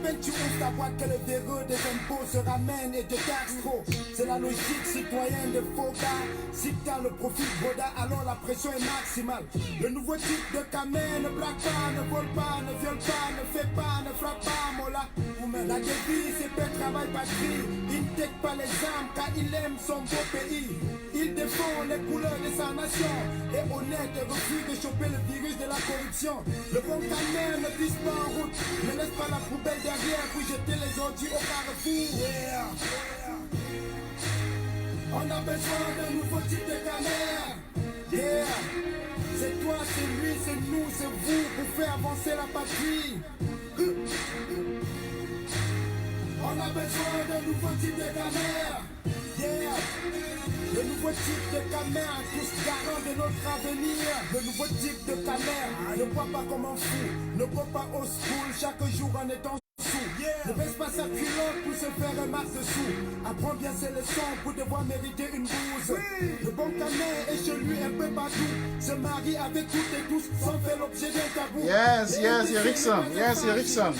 peine tu ouvres ta boîte que le verrou des impôts se ramène et te taxe trop. C'est la logique citoyenne de Foga. Si t'as le profil Boda, alors la pression est maximale. Le nouveau type de Kamen ne blague pas, ne vole pas, ne viole pas, ne fait pas, ne frappe pas, Mola. La devise c'est paix, travail, patrie. Il ne take pas les armes car il aime son beau pays. Il défend les couleurs de sa nation. Et honnête et refuse de choper le virus de la corruption. Le bon Kamen ne glisse pas en route, ne laisse pas la poubelle derrière pour jeter les ordures au carrefour. Yeah. On a besoin d'un nouveau type de Kamen. Yeah. C'est toi, c'est lui, c'est nous, c'est vous pour faire avancer la patrie. On a besoin d'un nouveau type de Kamen. Yeah. Le nouveau type de Kamen, tous garants de notre avenir. Le nouveau type de Kamen, ne bois pas comme un fou, ne bois pas au school chaque jour en étant sous. Ne baisse pas sa culotte pour se faire un max dessous. Apprends bien ses leçons pour devoir mériter une bouse. Le bon Kamen est chez lui un peu partout. Se marie avec toutes et tous sans faire l'objet d'un tabou. Yes, Erickson. Yes, Erickson.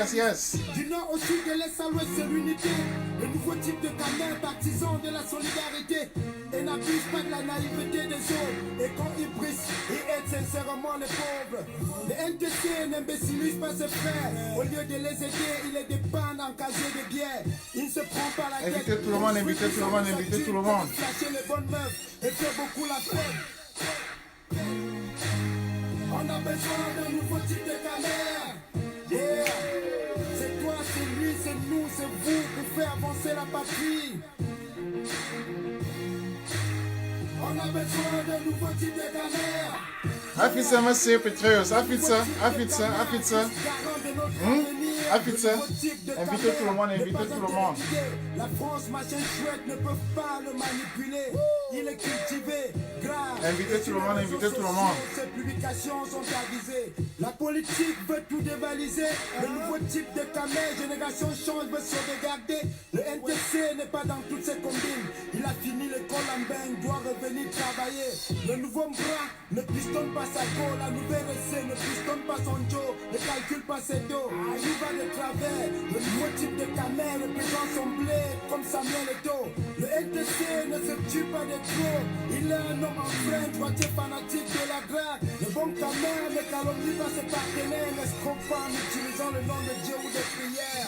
Yes. Du nord au sud, de l'est à l'ouest, c'est l'unité. Le nouveau type de Kamen, partisan de la solidarité. Et n'abuse pas de la naïveté des autres. Et quand il brise, il aide sincèrement les pauvres. Le NTC n'imbécilise pas ses frères. Au lieu de les aider, il les dépanne en casier de bière. Il ne se prend pas la tête. Invitez tout le monde. Flasher les bonnes meufs et faire beaucoup la fête. On a besoin d'un nouveau type de Kamen. Yeah. C'est toi, c'est lui, c'est nous, c'est vous pour faire avancer la patrie. On a besoin d'un nouveau type de Kamen. Afitsa, monsieur Petrus. Afitsa. Invitez tout le monde. La France, machin chouette, ne peuvent pas le manipuler. Il est cultivé, grave. Invitez tout le monde. Ses publications sont avisées. La politique veut tout dévaliser. Le nouveau type de Kamen, génération change, veut sauvegarder. Le NTC n'est pas dans toutes ses combines. Il a fini l'école en bain, doit revenir travailler. Le nouveau bras ne pistonne pas sa go. La nouvelle essai ne pistonne pas son Joe. Ne calcule pas ses dos. Il va de travers. Le nouveau type de Kamen représente son blé comme Samuel Eto'o. Le NTC ne se tue pas des gros. Il est un homme en frein, droitier fanatique de la drague. Le bon Kamen ne calomnie pas ses partenaires. N'escroque pas en utilisant le nom de Dieu ou de prière.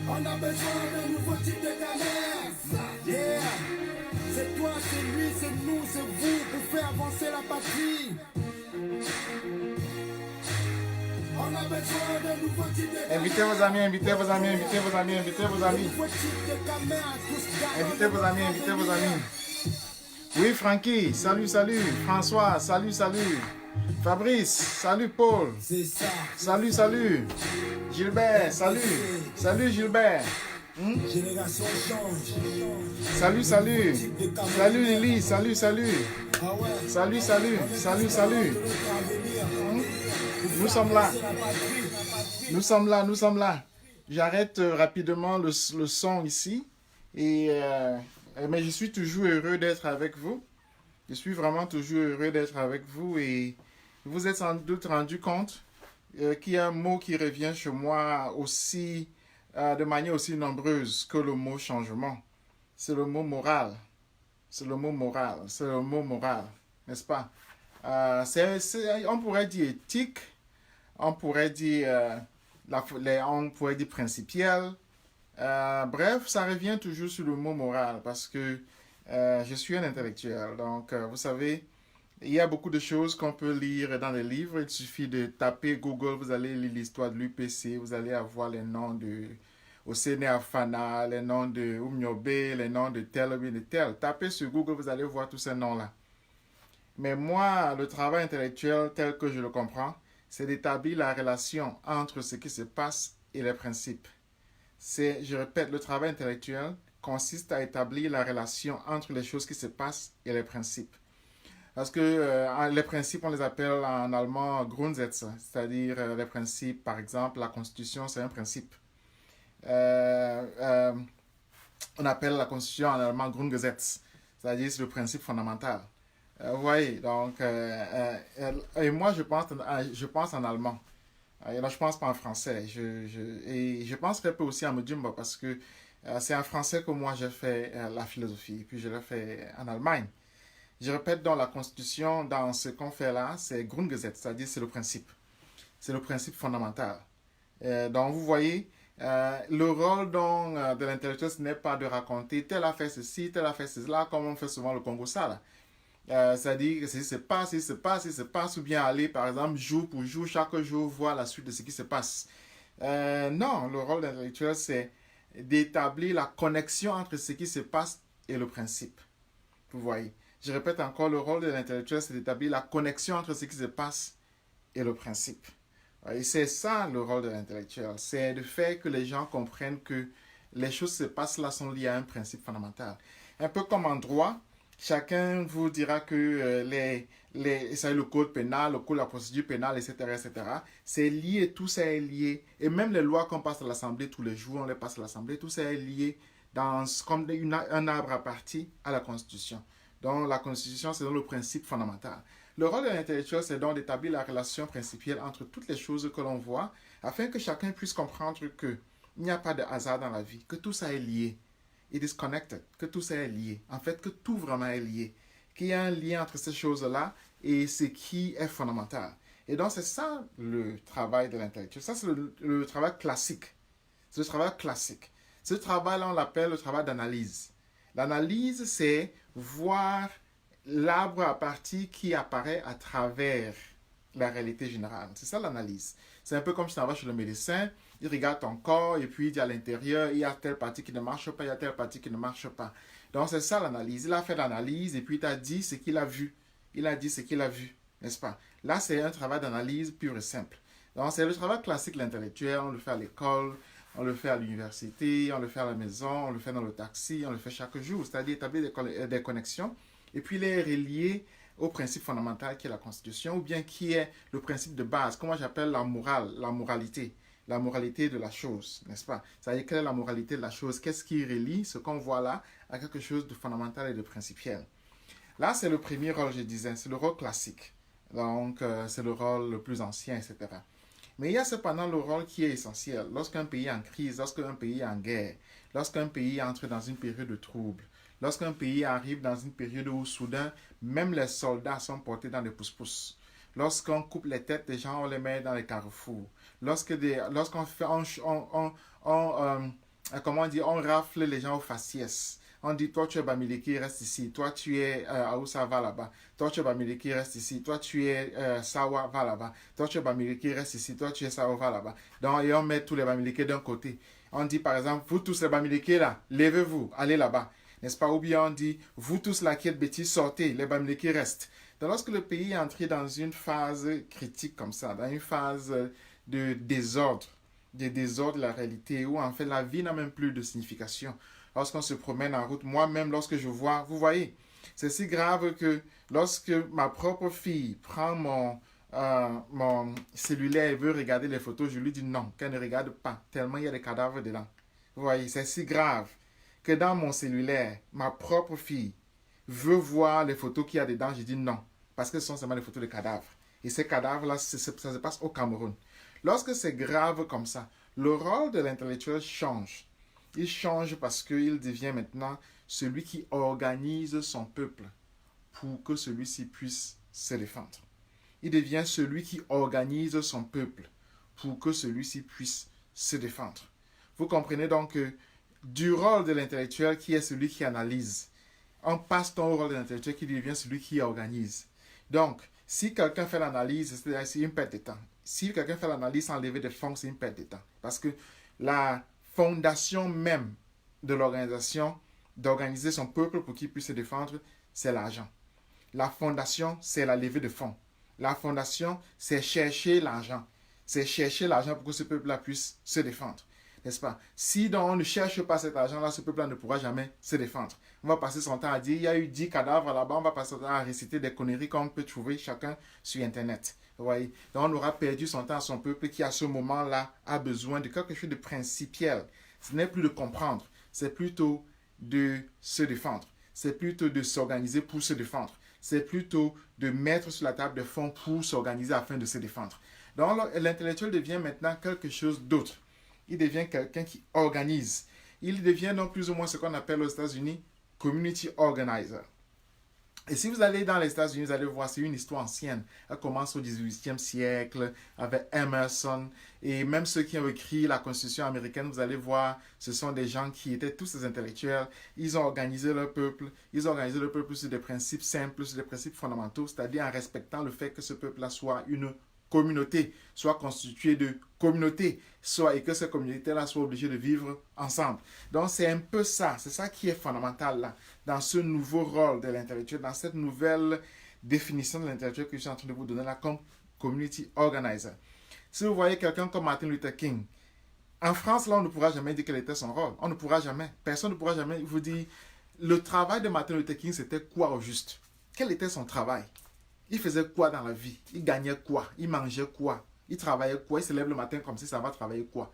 On a besoin d'un nouveau type de Kamen. Yeah. C'est toi, c'est lui, c'est nous, c'est vous pour faire avancer la patrie. On a besoin d'un nouveau type de Kamen. Invitez vos amis. Invitez vos amis. Oui, Francky, salut. François, salut. Fabrice, salut Paul. C'est ça. Salut. Gilbert, salut Gilbert. Génération change. Salut Lily, salut. Ah ouais. Salut. Nous sommes là. J'arrête rapidement le son ici. Mais je suis toujours heureux d'être avec vous. Je suis vraiment toujours heureux d'être avec vous. Et vous êtes sans doute rendu compte qu'il y a un mot qui revient chez moi aussi, de manière aussi nombreuse que le mot changement. C'est le mot moral. N'est-ce pas? On pourrait dire éthique, on pourrait dire principiel. Bref, ça revient toujours sur le mot moral parce que je suis un intellectuel. Donc, vous savez, il y a beaucoup de choses qu'on peut lire dans les livres. Il suffit de taper Google, vous allez lire l'histoire de l'UPC, vous allez avoir les noms de Osene Afana, les noms de Oumniobe, les noms de tel ou de tel. Tapez sur Google, vous allez voir tous ces noms-là. Mais moi, le travail intellectuel tel que je le comprends, c'est d'établir la relation entre ce qui se passe et les principes. Je répète, le travail intellectuel consiste à établir la relation entre les choses qui se passent et les principes. Parce que les principes, on les appelle en allemand Grundsätze, c'est-à-dire les principes, par exemple, la Constitution, c'est un principe. On appelle la Constitution en allemand Grundgesetz, c'est-à-dire c'est le principe fondamental. Vous voyez, donc, et moi, je pense en allemand. Et là, je pense pas en français. Et je pense très peu aussi en Mudjimba parce que c'est en français que moi j'ai fait la philosophie. Et puis je l'ai fait en Allemagne. Je répète, dans la Constitution, dans ce qu'on fait là, c'est Grundgesetz, c'est-à-dire c'est le principe. C'est le principe fondamental. Donc vous voyez, le rôle donc, de l'intellectuel, ce n'est pas de raconter tel a fait ceci, tel a fait cela, comme on fait souvent le Congo ça là. C'est-à-dire que si se passe, si se passe, si se passe, ou bien aller par exemple jour pour jour, chaque jour, voir la suite de ce qui se passe. Non, le rôle d'intellectuel, c'est d'établir la connexion entre ce qui se passe et le principe. Vous voyez. Je répète encore, le rôle de l'intellectuel, c'est d'établir la connexion entre ce qui se passe et le principe. Et c'est ça le rôle de l'intellectuel. C'est de faire que les gens comprennent que les choses qui se passent là sont liées à un principe fondamental. Un peu comme en droit, chacun vous dira que ça, le code pénal, le code de la procédure pénale, etc., etc., c'est lié, tout ça est lié. Et même les lois qu'on passe à l'Assemblée tous les jours, on les passe à l'Assemblée, tout ça est lié comme un arbre à partir à la Constitution. Donc la Constitution, c'est donc le principe fondamental. Le rôle de l'intellectuel, c'est donc d'établir la relation principielle entre toutes les choses que l'on voit, afin que chacun puisse comprendre qu'il n'y a pas de hasard dans la vie, que tout ça est lié. It is connected, que tout ça est lié. En fait, que tout vraiment est lié. Qu'il y a un lien entre ces choses-là et ce qui est fondamental. Et donc, c'est ça le travail de l'intellectuel. Ça, c'est le travail classique. C'est le travail classique. Ce travail-là, on l'appelle le travail d'analyse. L'analyse, c'est voir l'arbre à partir qui apparaît à travers la réalité générale. C'est ça l'analyse. C'est un peu comme si tu vas chez le médecin, il regarde ton corps et puis il dit à l'intérieur, il y a telle partie qui ne marche pas, il y a telle partie qui ne marche pas. Donc c'est ça l'analyse. Il a fait l'analyse et puis il t'a dit ce qu'il a vu. Il a dit ce qu'il a vu, n'est-ce pas? Là, c'est un travail d'analyse pur et simple. Donc c'est le travail classique de l'intellectuel, on le fait à l'école, on le fait à l'université, on le fait à la maison, on le fait dans le taxi, on le fait chaque jour, c'est-à-dire établir des connexions et puis les relier au principe fondamental qui est la Constitution ou bien qui est le principe de base, comment j'appelle la morale, la moralité de la chose, n'est-ce pas? C'est-à-dire quelle est la moralité de la chose, qu'est-ce qui relie ce qu'on voit là à quelque chose de fondamental et de principiel. Là, c'est le premier rôle, je disais, c'est le rôle classique. Donc, c'est le rôle le plus ancien, etc. Mais il y a cependant le rôle qui est essentiel. Lorsqu'un pays est en crise, lorsqu'un pays est en guerre, lorsqu'un pays entre dans une période de trouble, lorsqu'un pays arrive dans une période où soudain, même les soldats sont portés dans des pousse-pousse. Lorsqu'on coupe les têtes des gens, on les met dans les carrefours. Lorsqu'on fait, comment on dit, on rafle les gens aux faciès. On dit, toi tu es Bamileke, reste ici. Toi tu es Aoussa, va là-bas. Toi tu es Bamileke, reste ici. Toi tu es Sawa, va là-bas. Toi tu es Bamileke, reste ici. Toi tu es Sawa, va là-bas. Donc, et on met tous les Bamileke d'un côté. On dit par exemple, vous tous les Bamileke là, levez-vous, allez là-bas. N'est-ce pas? Ou bien on dit, vous tous là qui êtes bêtises, sortez, les Bamileke restent. Donc lorsque le pays est entré dans une phase critique comme ça, dans une phase de désordre de la réalité, où en fait la vie n'a même plus de signification. Lorsqu'on se promène en route, moi-même, lorsque je vois, vous voyez, c'est si grave que lorsque ma propre fille prend mon cellulaire et veut regarder les photos, je lui dis non, qu'elle ne regarde pas, tellement il y a des cadavres dedans. Vous voyez, c'est si grave que dans mon cellulaire, ma propre fille veut voir les photos qu'il y a dedans, je dis non, parce que ce sont seulement des photos de cadavres. Et ces cadavres-là, ça se passe au Cameroun. Lorsque c'est grave comme ça, le rôle de l'intellectuel change. Il change parce qu'il devient maintenant celui qui organise son peuple pour que celui-ci puisse se défendre. Il devient celui qui organise son peuple pour que celui-ci puisse se défendre. Vous comprenez donc que du rôle de l'intellectuel qui est celui qui analyse, on passe au rôle de l'intellectuel qui devient celui qui organise. Donc, si quelqu'un fait l'analyse, c'est une perte de temps. Si quelqu'un fait l'analyse sans lever de fonds, c'est une perte de temps. Parce que la fondation même de l'organisation, d'organiser son peuple pour qu'il puisse se défendre, c'est l'argent. La fondation, c'est la levée de fonds. La fondation, c'est chercher l'argent. C'est chercher l'argent pour que ce peuple-là puisse se défendre. N'est-ce pas? Si donc on ne cherche pas cet argent-là, ce peuple-là ne pourra jamais se défendre. On va passer son temps à dire, il y a eu 10 cadavres là-bas, on va passer son temps à réciter des conneries qu'on peut trouver chacun sur Internet. Vous voyez? Donc on aura perdu son temps à son peuple qui à ce moment-là a besoin de quelque chose de principiel. Ce n'est plus de comprendre, c'est plutôt de se défendre. C'est plutôt de s'organiser pour se défendre. c'est plutôt de mettre sur la table des fonds pour s'organiser afin de se défendre. Donc l'intellectuel devient maintenant quelque chose d'autre. Il devient quelqu'un qui organise. Il devient donc plus ou moins ce qu'on appelle aux États-Unis community organizer. Et si vous allez dans les États-Unis, vous allez voir, c'est une histoire ancienne. Elle commence au 18e siècle avec Emerson. Et même ceux qui ont écrit la Constitution américaine, vous allez voir, ce sont des gens qui étaient tous des intellectuels. Ils ont organisé leur peuple. Ils ont organisé le peuple sur des principes simples, sur des principes fondamentaux, c'est-à-dire en respectant le fait que ce peuple-là soit une communauté, soit constituée de communautés, et que ces communautés-là soient obligées de vivre ensemble. Donc c'est un peu ça, c'est ça qui est fondamental là, dans ce nouveau rôle de l'intellectuel, dans cette nouvelle définition de l'intellectuel que je suis en train de vous donner là comme community organizer. Si vous voyez quelqu'un comme Martin Luther King, en France là on ne pourra jamais dire quel était son rôle, on ne pourra jamais, personne ne pourra jamais vous dire le travail de Martin Luther King c'était quoi au juste, quel était son travail. Il faisait quoi dans la vie? Il gagnait quoi? Il mangeait quoi? Il travaillait quoi? Il se lève le matin comme si ça va travailler quoi?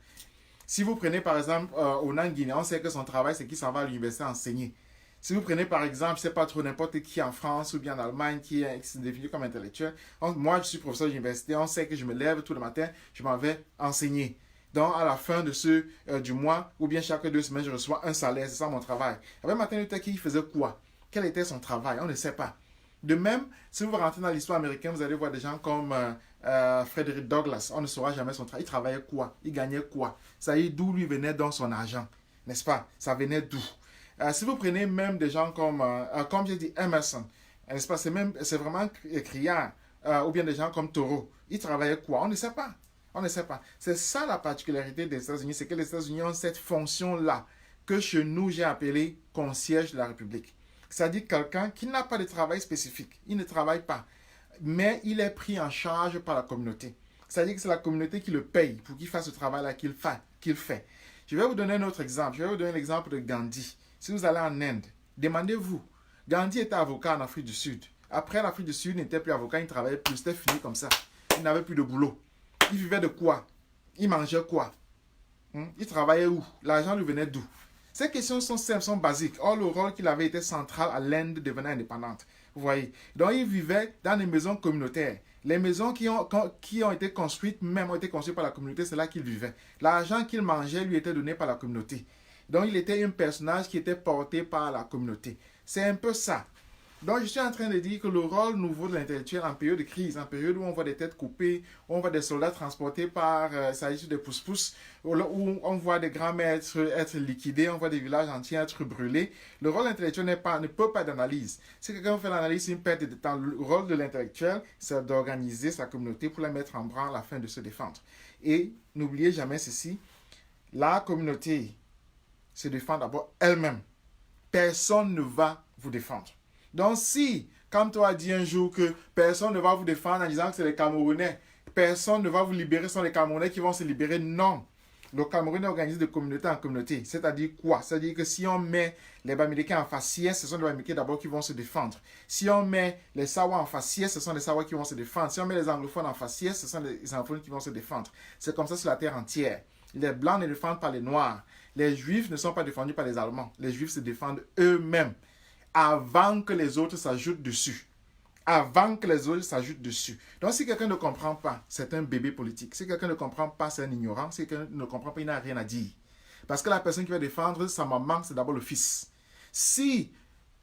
Si vous prenez par exemple au Guinée, on sait que son travail c'est qu'il s'en va à l'université enseigner. Si vous prenez par exemple, je ne sais pas trop n'importe qui en France ou bien en Allemagne qui se définit comme intellectuel, moi je suis professeur d'université, on sait que je me lève tout le matin, je m'en vais enseigner. Donc à la fin de du mois ou bien chaque 2 semaines, je reçois un salaire, c'est ça mon travail. Avec Martin Luther King, il faisait quoi? Quel était son travail? On ne sait pas. De même, si vous rentrez dans l'histoire américaine, vous allez voir des gens comme Frederick Douglass. On ne saura jamais son travail. Il travaillait quoi? Il gagnait quoi? Ça y est, d'où lui venait donc son argent? N'est-ce pas? Ça venait d'où? Si vous prenez même des gens comme j'ai dit, Emerson, n'est-ce pas? C'est vraiment criard. Ou bien des gens comme Thoreau. Ils travaillaient quoi? On ne sait pas. On ne sait pas. C'est ça la particularité des États-Unis. C'est que les États-Unis ont cette fonction-là que chez nous, j'ai appelé concierge de la République. C'est-à-dire quelqu'un qui n'a pas de travail spécifique. Il ne travaille pas. Mais il est pris en charge par la communauté. C'est-à-dire que c'est la communauté qui le paye pour qu'il fasse ce travail-là qu'il fait. Je vais vous donner un autre exemple. Je vais vous donner l'exemple de Gandhi. Si vous allez en Inde, demandez-vous. Gandhi était avocat en Afrique du Sud. Après, l'Afrique du Sud n'était plus avocat, il ne travaillait plus. C'était fini comme ça. Il n'avait plus de boulot. Il vivait de quoi? Il mangeait quoi? Il travaillait où? L'argent lui venait d'où? Ces questions sont simples, sont basiques. Or, le rôle qu'il avait été central à l'Inde devenant indépendante. Vous voyez? Donc, il vivait dans des maisons communautaires. Les maisons qui ont été construites, même ont été construites par la communauté, c'est là qu'il vivait. L'argent qu'il mangeait lui était donné par la communauté. Donc, il était un personnage qui était porté par la communauté. C'est un peu ça. Donc, je suis en train de dire que le rôle nouveau de l'intellectuel en période de crise, en période où on voit des têtes coupées, où on voit des soldats transportés par, ça issue des pousse-pousse, où on voit des grands maîtres être liquidés, on voit des villages entiers être brûlés, le rôle intellectuel ne peut pas d'analyse. Si quelqu'un fait l'analyse, c'est une perte de temps. Le rôle de l'intellectuel, c'est d'organiser sa communauté pour la mettre en branle afin de se défendre. Et n'oubliez jamais ceci, la communauté se défend d'abord elle-même. Personne ne va vous défendre. Donc si, comme toi as dit un jour que personne ne va vous défendre en disant que c'est les Camerounais, personne ne va vous libérer, ce sont les Camerounais qui vont se libérer, non. Le Cameroun est organisé de communauté en communauté. C'est-à-dire quoi? C'est-à-dire que si on met les Bamileke en faciès, ce sont les Bamileke d'abord qui vont se défendre. Si on met les Sawa en faciès, ce sont les Sawa qui vont se défendre. Si on met les anglophones en faciès, ce sont les anglophones qui vont se défendre. C'est comme ça sur la terre entière. Les Blancs ne défendent pas les Noirs. Les Juifs ne sont pas défendus par les Allemands. Les Juifs se défendent eux-mêmes avant que les autres s'ajoutent dessus. Avant que les autres s'ajoutent dessus. Donc, si quelqu'un ne comprend pas, c'est un bébé politique. Si quelqu'un ne comprend pas, c'est un ignorant. Si quelqu'un ne comprend pas, il n'a rien à dire. Parce que la personne qui va défendre sa maman, c'est d'abord le fils. Si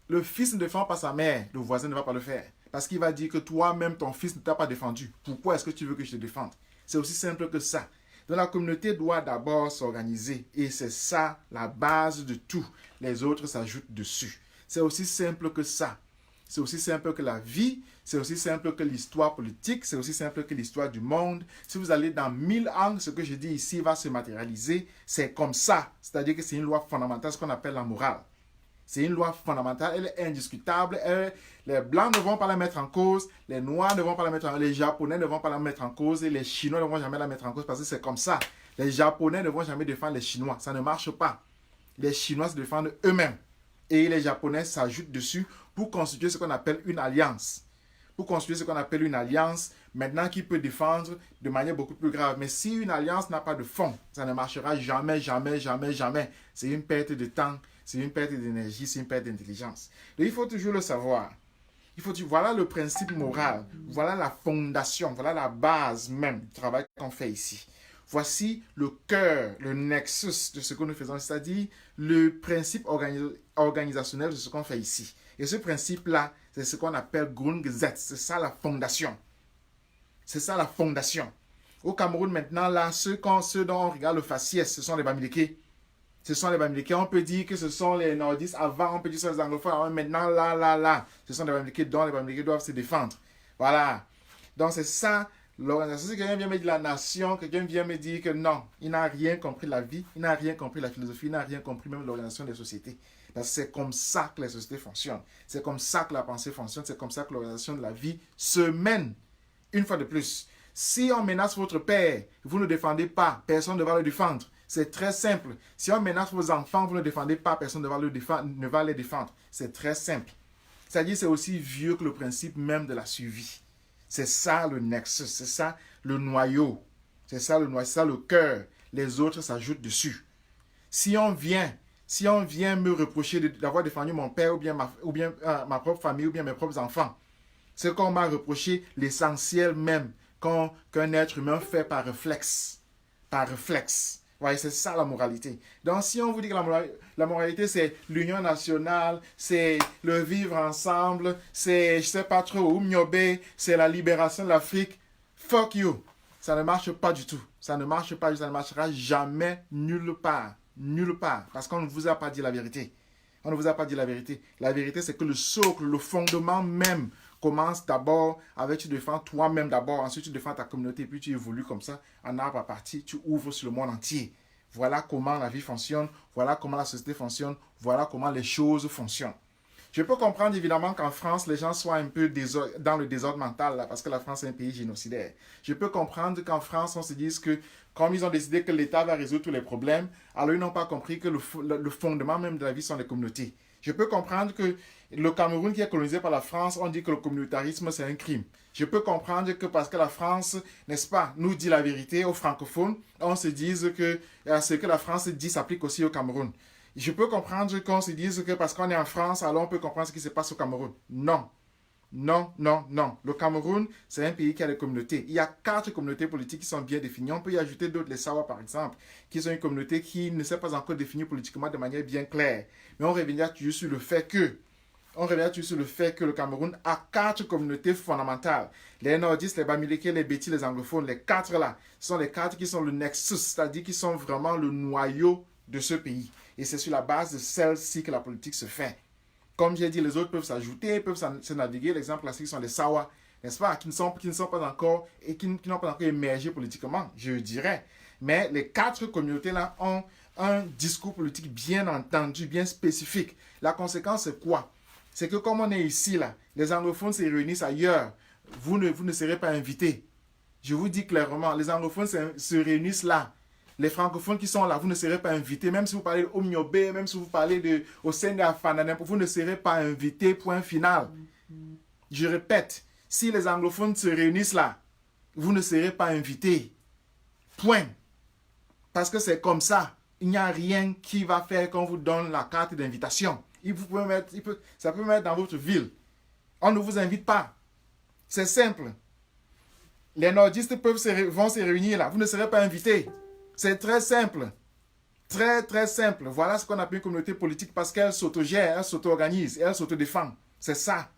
le fils ne défend pas sa mère, le voisin ne va pas le faire. Parce qu'il va dire que toi-même, ton fils ne t'a pas défendu. Pourquoi est-ce que tu veux que je te défende? C'est aussi simple que ça. Donc, la communauté doit d'abord s'organiser. Et c'est ça, la base de tout. Les autres s'ajoutent dessus. C'est aussi simple que ça. C'est aussi simple que la vie, c'est aussi simple que l'histoire politique, c'est aussi simple que l'histoire du monde. Si vous allez dans 1000 angles, ce que je dis ici va se matérialiser. C'est comme ça. C'est-à-dire que c'est une loi fondamentale, ce qu'on appelle la morale. C'est une loi fondamentale, elle est indiscutable. Les Blancs ne vont pas la mettre en cause, les Noirs ne vont pas la mettre en cause, les Japonais ne vont pas la mettre en cause et les Chinois ne vont jamais la mettre en cause parce que c'est comme ça. Les Japonais ne vont jamais défendre les Chinois. Ça ne marche pas. Les Chinois se défendent eux-mêmes. Et les Japonais s'ajoutent dessus pour constituer ce qu'on appelle une alliance. Pour constituer ce qu'on appelle une alliance, maintenant qui peut défendre de manière beaucoup plus grave. Mais si une alliance n'a pas de fond, ça ne marchera jamais, jamais, jamais, jamais. C'est une perte de temps, c'est une perte d'énergie, c'est une perte d'intelligence. Donc il faut toujours le savoir. Voilà le principe moral, voilà la fondation, voilà la base même du travail qu'on fait ici. Voici le cœur, le nexus de ce que nous faisons, c'est-à-dire le principe organisationnel de ce qu'on fait ici. Et ce principe-là, c'est ce qu'on appelle Grundgesetz, c'est ça la fondation. C'est ça la fondation. Au Cameroun maintenant, là, ceux dont on regarde le faciès, ce sont les Bamileke. Ce sont les Bamileke. On peut dire que ce sont les nordistes. Avant, on peut dire que ce sont les anglophones. Maintenant, là. Ce sont les Bamileke dont les Bamileke doivent se défendre. Voilà. Donc, c'est ça l'organisation. Si quelqu'un vient me dire la nation, quelqu'un vient me dire que non, il n'a rien compris la vie, il n'a rien compris la philosophie, il n'a rien compris même l'organisation des sociétés. Parce que c'est comme ça que les sociétés fonctionnent. C'est comme ça que la pensée fonctionne. C'est comme ça que l'organisation de la vie se mène. Une fois de plus, si on menace votre père, vous ne défendez pas, personne ne va le défendre. C'est très simple. Si on menace vos enfants, vous ne défendez pas, personne ne va les défendre. C'est très simple. C'est-à-dire c'est aussi vieux que le principe même de la survie. C'est ça le nexus, c'est ça le noyau. C'est ça le noyau, c'est ça le cœur. Les autres s'ajoutent dessus. Si on vient me reprocher d'avoir défendu mon père ou bien ma propre famille ou bien mes propres enfants, c'est qu'on m'a reproché l'essentiel même qu'un être humain fait par réflexe. Par réflexe. Ouais, c'est ça la moralité. Donc si on vous dit que la moralité c'est l'union nationale, c'est le vivre ensemble, c'est je sais pas trop, Oumniobé, c'est la libération de l'Afrique, fuck you. Ça ne marche pas du tout. Ça ne marche pas, ça ne marchera jamais nulle part. Nulle part. Parce qu'on ne vous a pas dit la vérité. On ne vous a pas dit la vérité. La vérité c'est que le socle, le fondement même commence d'abord avec tu défends toi-même d'abord, ensuite tu défends ta communauté, puis tu évolues comme ça, en arbre à partie, tu ouvres sur le monde entier. Voilà comment la vie fonctionne, voilà comment la société fonctionne, voilà comment les choses fonctionnent. Je peux comprendre évidemment qu'en France, les gens soient un peu dans le désordre mental, là, parce que la France est un pays génocidaire. Je peux comprendre qu'en France, on se dise que, comme ils ont décidé que l'État va résoudre tous les problèmes, alors ils n'ont pas compris que le fondement même de la vie sont les communautés. Je peux comprendre que le Cameroun qui est colonisé par la France, on dit que le communautarisme c'est un crime. Je peux comprendre que parce que la France, n'est-ce pas, nous dit la vérité aux francophones, on se dise que ce que la France dit s'applique aussi au Cameroun. Je peux comprendre qu'on se dise que parce qu'on est en France, alors on peut comprendre ce qui se passe au Cameroun. Non. Non, non, non. Le Cameroun, c'est un pays qui a des communautés. Il y a 4 communautés politiques qui sont bien définies. On peut y ajouter d'autres, les Sawa par exemple, qui sont une communauté qui ne s'est pas encore définie politiquement de manière bien claire. Mais on reviendra toujours sur le fait que le Cameroun a 4 communautés fondamentales. Les nordistes, les Bamileke, les Bétis, les anglophones, les 4 là, sont les 4 qui sont le nexus, c'est-à-dire qui sont vraiment le noyau de ce pays. Et c'est sur la base de celle-ci que la politique se fait. Comme j'ai dit, les autres peuvent s'ajouter, peuvent se naviguer. L'exemple classique sont les Sawa, n'est-ce pas, qui ne sont pas encore et qui n'ont pas encore émergé politiquement, je dirais. Mais les 4 communautés-là ont un discours politique bien entendu, bien spécifique. La conséquence, c'est quoi? C'est que comme on est ici, là, les anglophones se réunissent ailleurs. Vous ne serez pas invités. Je vous dis clairement, les anglophones se réunissent là. Les francophones qui sont là, vous ne serez pas invités. Même si vous parlez d'Omniobé, même si vous parlez de Osenda Fananem, vous ne serez pas invités, point final. Je répète, si les anglophones se réunissent là, vous ne serez pas invités. Point. Parce que c'est comme ça. Il n'y a rien qui va faire qu'on vous donne la carte d'invitation. Ça peut mettre dans votre ville. On ne vous invite pas. C'est simple. Les nordistes vont se réunir là. Vous ne serez pas invités. C'est très simple. Très, très simple. Voilà ce qu'on appelle une communauté politique parce qu'elle s'autogère, elle s'auto-organise, elle s'autodéfend. C'est ça.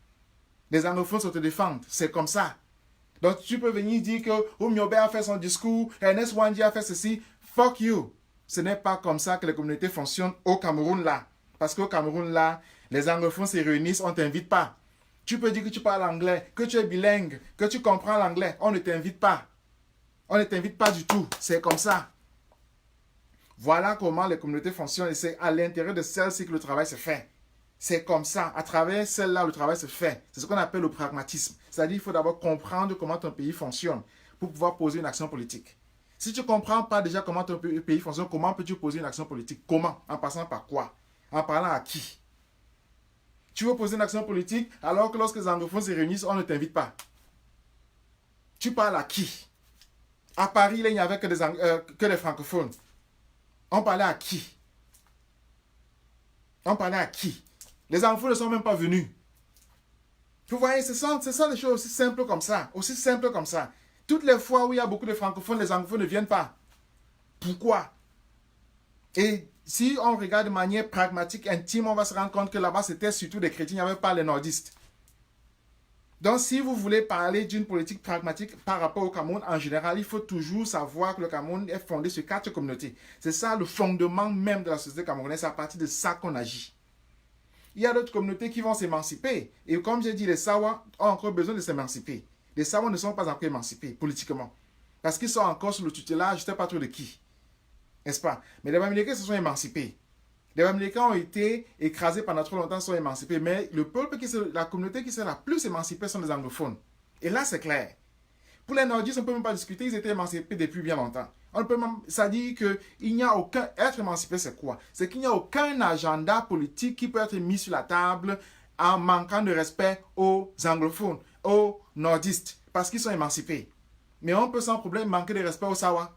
Les anglophones s'autodéfendent. C'est comme ça. Donc tu peux venir dire que Oumniobé a fait son discours, Ernest Wandi a fait ceci. Fuck you. Ce n'est pas comme ça que les communautés fonctionnent au Cameroun là. Parce qu'au Cameroun là, les anglophones se réunissent, on ne t'invite pas. Tu peux dire que tu parles anglais, que tu es bilingue, que tu comprends l'anglais, on ne t'invite pas. On ne t'invite pas du tout. C'est comme ça. Voilà comment les communautés fonctionnent et c'est à l'intérieur de celle-ci que le travail se fait. C'est comme ça. À travers celle-là, le travail se fait. C'est ce qu'on appelle le pragmatisme. C'est-à-dire qu'il faut d'abord comprendre comment ton pays fonctionne pour pouvoir poser une action politique. Si tu ne comprends pas déjà comment ton pays fonctionne, comment peux-tu poser une action politique? Comment? En passant par quoi? En parlant à qui? Tu veux poser une action politique alors que lorsque les anglophones se réunissent, on ne t'invite pas. Tu parles à qui? À Paris, là, il n'y avait que des francophones. On parlait à qui? On parlait à qui? Les anglophones ne sont même pas venus. Vous voyez, ce sont des choses aussi simples comme ça. Aussi simples comme ça. Toutes les fois où il y a beaucoup de francophones, les anglophones ne viennent pas. Pourquoi? Et si on regarde de manière pragmatique, intime, on va se rendre compte que là-bas, c'était surtout des chrétiens, il n'y avait pas les nordistes. Donc, si vous voulez parler d'une politique pragmatique par rapport au Cameroun en général, il faut toujours savoir que le Cameroun est fondé sur 4 communautés. C'est ça le fondement même de la société camerounaise. C'est à partir de ça qu'on agit. Il y a d'autres communautés qui vont s'émanciper. Et comme j'ai dit, les Sawa ont encore besoin de s'émanciper. Les Sawa ne sont pas encore émancipés politiquement. Parce qu'ils sont encore sous le tutelage, je ne sais pas trop de qui. N'est-ce pas? Mais les Bamileke se sont émancipés. Les Bamileke ont été écrasés pendant trop longtemps, sont émancipés. Mais le peuple la communauté qui s'est la plus émancipée sont les anglophones. Et là, c'est clair. Pour les nordistes, on ne peut même pas discuter, ils étaient émancipés depuis bien longtemps. Ça dit qu'il n'y a aucun... Être émancipé, c'est quoi? C'est qu'il n'y a aucun agenda politique qui peut être mis sur la table en manquant de respect aux anglophones, aux nordistes, parce qu'ils sont émancipés. Mais on peut sans problème manquer de respect aux Sawa.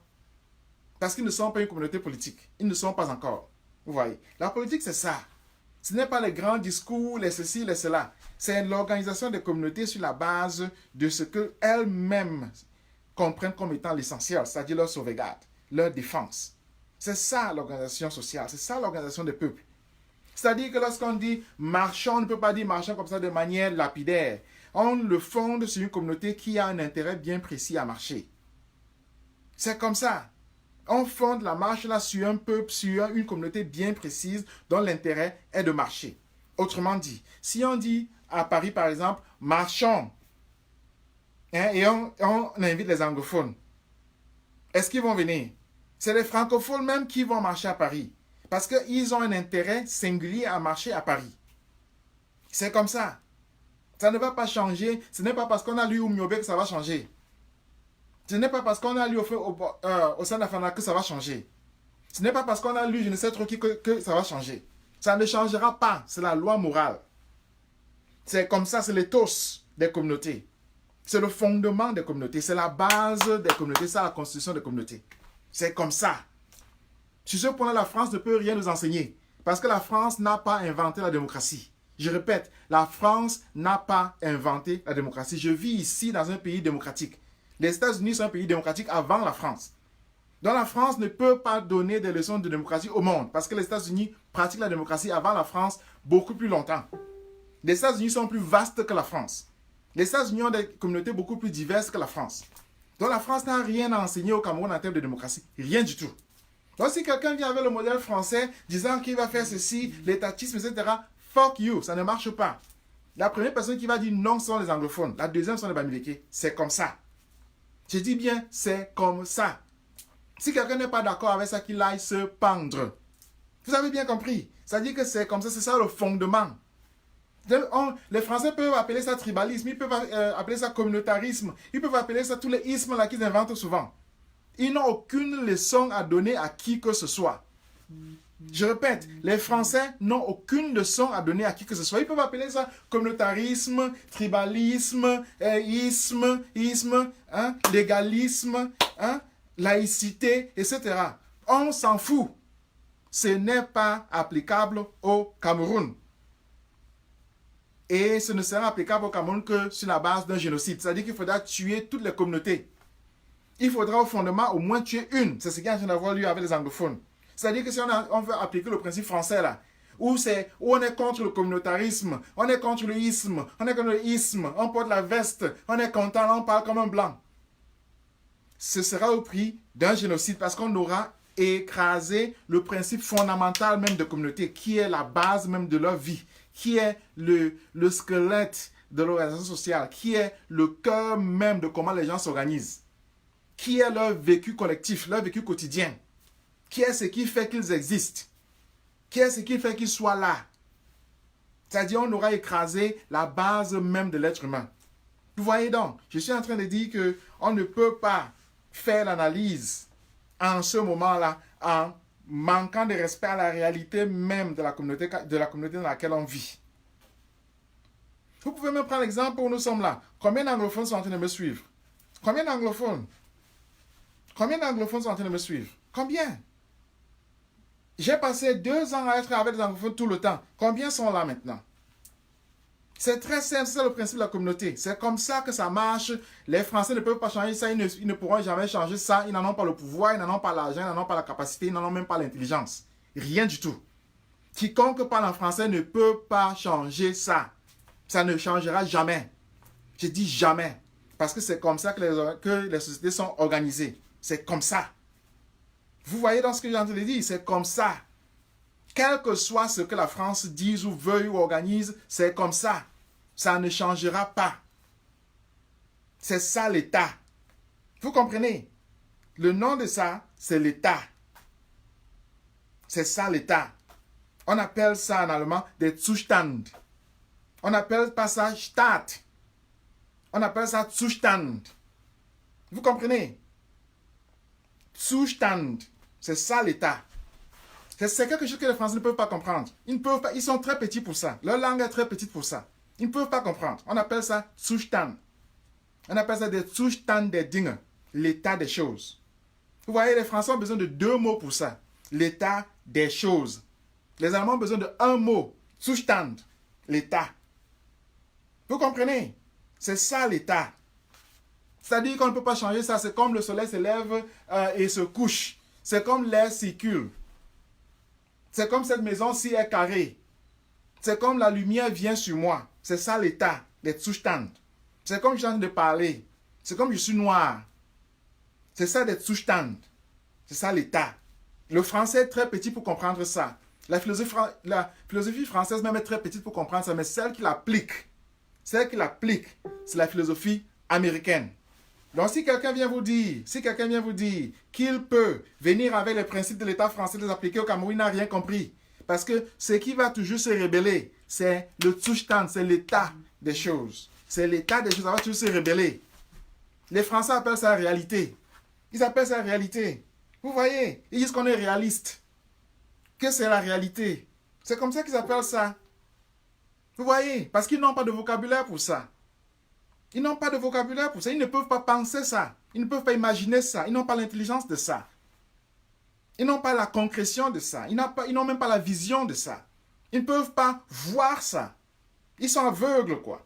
Parce qu'ils ne sont pas une communauté politique. Ils ne sont pas encore. Vous voyez? La politique, c'est ça. Ce n'est pas les grands discours, les ceci, les cela. C'est l'organisation des communautés sur la base de ce qu'elles-mêmes comprennent comme étant l'essentiel, c'est-à-dire leur sauvegarde, leur défense. C'est ça l'organisation sociale, c'est ça l'organisation des peuples. C'est-à-dire que lorsqu'on dit marchand, on ne peut pas dire marchand comme ça de manière lapidaire. On le fonde sur une communauté qui a un intérêt bien précis à marcher. C'est comme ça. On fonde la marche là sur un peuple, sur une communauté bien précise dont l'intérêt est de marcher. Autrement dit, si on dit à Paris par exemple, marchons, et on invite les anglophones, est-ce qu'ils vont venir? C'est les francophones même qui vont marcher à Paris. Parce qu'ils ont un intérêt singulier à marcher à Paris. C'est comme ça. Ça ne va pas changer. Ce n'est pas parce qu'on a lu Oumniobé que ça va changer. Ce n'est pas parce qu'on a lu au sein de la FANA que ça va changer. Ce n'est pas parce qu'on a lu je ne sais trop qui que ça va changer. Ça ne changera pas. C'est la loi morale. C'est comme ça, c'est l'éthos des communautés. C'est le fondement des communautés. C'est la base des communautés. C'est la constitution des communautés. C'est comme ça. Sur ce point-là, la France ne peut rien nous enseigner. Parce que la France n'a pas inventé la démocratie. Je répète, la France n'a pas inventé la démocratie. Je vis ici dans un pays démocratique. Les États-Unis sont un pays démocratique avant la France. Donc la France ne peut pas donner des leçons de démocratie au monde. Parce que les États-Unis pratiquent la démocratie avant la France beaucoup plus longtemps. Les États-Unis sont plus vastes que la France. Les États-Unis ont des communautés beaucoup plus diverses que la France. Donc la France n'a rien à enseigner au Cameroun en termes de démocratie. Rien du tout. Donc si quelqu'un vient avec le modèle français disant qu'il va faire ceci, l'étatisme, etc., fuck you, ça ne marche pas. La première personne qui va dire non sont les anglophones. La deuxième sont les Bamileke. C'est comme ça. Je dis bien, c'est comme ça. Si quelqu'un n'est pas d'accord avec ça, qu'il aille se pendre. Vous avez bien compris. Ça dit que c'est comme ça, c'est ça le fondement. Les Français peuvent appeler ça tribalisme, ils peuvent appeler ça communautarisme, ils peuvent appeler ça tous les ismes là qu'ils inventent souvent. Ils n'ont aucune leçon à donner à qui que ce soit. Je répète, les Français n'ont aucune leçon à donner à qui que ce soit. Ils peuvent appeler ça communautarisme, tribalisme, isme, légalisme, laïcité, etc. On s'en fout. Ce n'est pas applicable au Cameroun. Et ce ne sera applicable au Cameroun que sur la base d'un génocide. C'est-à-dire qu'il faudra tuer toutes les communautés. Il faudra au fondement au moins tuer une. C'est ce qui est en train d'avoir lieu avec les anglophones. C'est-à-dire que si on veut appliquer le principe français là, où on est contre le communautarisme, on est contre le isme, on porte la veste, on est content, on parle comme un blanc. Ce sera au prix d'un génocide parce qu'on aura écrasé le principe fondamental même de communauté, qui est la base même de leur vie, qui est le squelette de l'organisation sociale, qui est le cœur même de comment les gens s'organisent, qui est leur vécu collectif, leur vécu quotidien, qui est ce qui fait qu'ils existent, qui est ce qui fait qu'ils soient là. C'est-à-dire on aura écrasé la base même de l'être humain. Vous voyez donc, je suis en train de dire qu'on ne peut pas faire l'analyse en ce moment-là en manquant de respect à la réalité même de la communauté dans laquelle on vit. Vous pouvez même prendre l'exemple où nous sommes là. Combien d'anglophones sont en train de me suivre? Combien d'anglophones sont en train de me suivre? Combien? J'ai passé 2 ans à être avec des anglophones tout le temps. Combien sont là maintenant? C'est très simple, c'est le principe de la communauté. C'est comme ça que ça marche. Les Français ne peuvent pas changer ça, ils ne pourront jamais changer ça. Ils n'en ont pas le pouvoir, ils n'en ont pas l'argent, ils n'en ont pas la capacité, ils n'en ont même pas l'intelligence. Rien du tout. Quiconque parle en français ne peut pas changer ça. Ça ne changera jamais. Je dis jamais. Parce que c'est comme ça que les sociétés sont organisées. C'est comme ça. Vous voyez dans ce que j'ai entendu dire, c'est comme ça. Quel que soit ce que la France dise ou veuille ou organise, c'est comme ça. Ça ne changera pas. C'est ça l'État. Vous comprenez? Le nom de ça, c'est l'État. C'est ça l'État. On appelle ça en allemand des Zustand. On n'appelle pas ça Staat. On appelle ça Zustand. Vous comprenez? Zustand. C'est ça l'État. C'est quelque chose que les Français ne peuvent pas comprendre. Ils ne peuvent pas, ils sont très petits pour ça. Leur langue est très petite pour ça. Ils ne peuvent pas comprendre. On appelle ça Zustand. On appelle ça des Zustand des Dinge. L'état des choses. Vous voyez, les Français ont besoin de 2 mots pour ça. L'état des choses. Les Allemands ont besoin de 1 mot. Zustand. L'état. Vous comprenez? C'est ça l'État. C'est-à-dire qu'on ne peut pas changer ça. C'est comme le soleil se lève et se couche. C'est comme l'air circule. C'est comme cette maison-ci est carrée. C'est comme la lumière vient sur moi. C'est ça l'état, les Zustand. C'est comme je suis en train de parler. C'est comme je suis noir. C'est ça les Zustand. C'est ça l'état. Le français est très petit pour comprendre ça. La philosophie française même est très petite pour comprendre ça, mais celle qui l'applique, c'est la philosophie américaine. Donc si quelqu'un vient vous dire qu'il peut venir avec les principes de l'État français les appliquer au Cameroun, il n'a rien compris. Parce que ce qui va toujours se rébeller, c'est le Zustand, c'est l'état des choses. C'est l'état des choses, ça va toujours se rébeller. Les Français appellent ça réalité. Ils appellent ça réalité. Vous voyez, ils disent qu'on est réaliste. Que c'est la réalité. C'est comme ça qu'ils appellent ça. Vous voyez, parce qu'ils n'ont pas de vocabulaire pour ça. Ils n'ont pas de vocabulaire pour ça. Ils ne peuvent pas penser ça. Ils ne peuvent pas imaginer ça. Ils n'ont pas l'intelligence de ça. Ils n'ont pas la concrétion de ça. Ils n'ont même pas la vision de ça. Ils ne peuvent pas voir ça. Ils sont aveugles, quoi.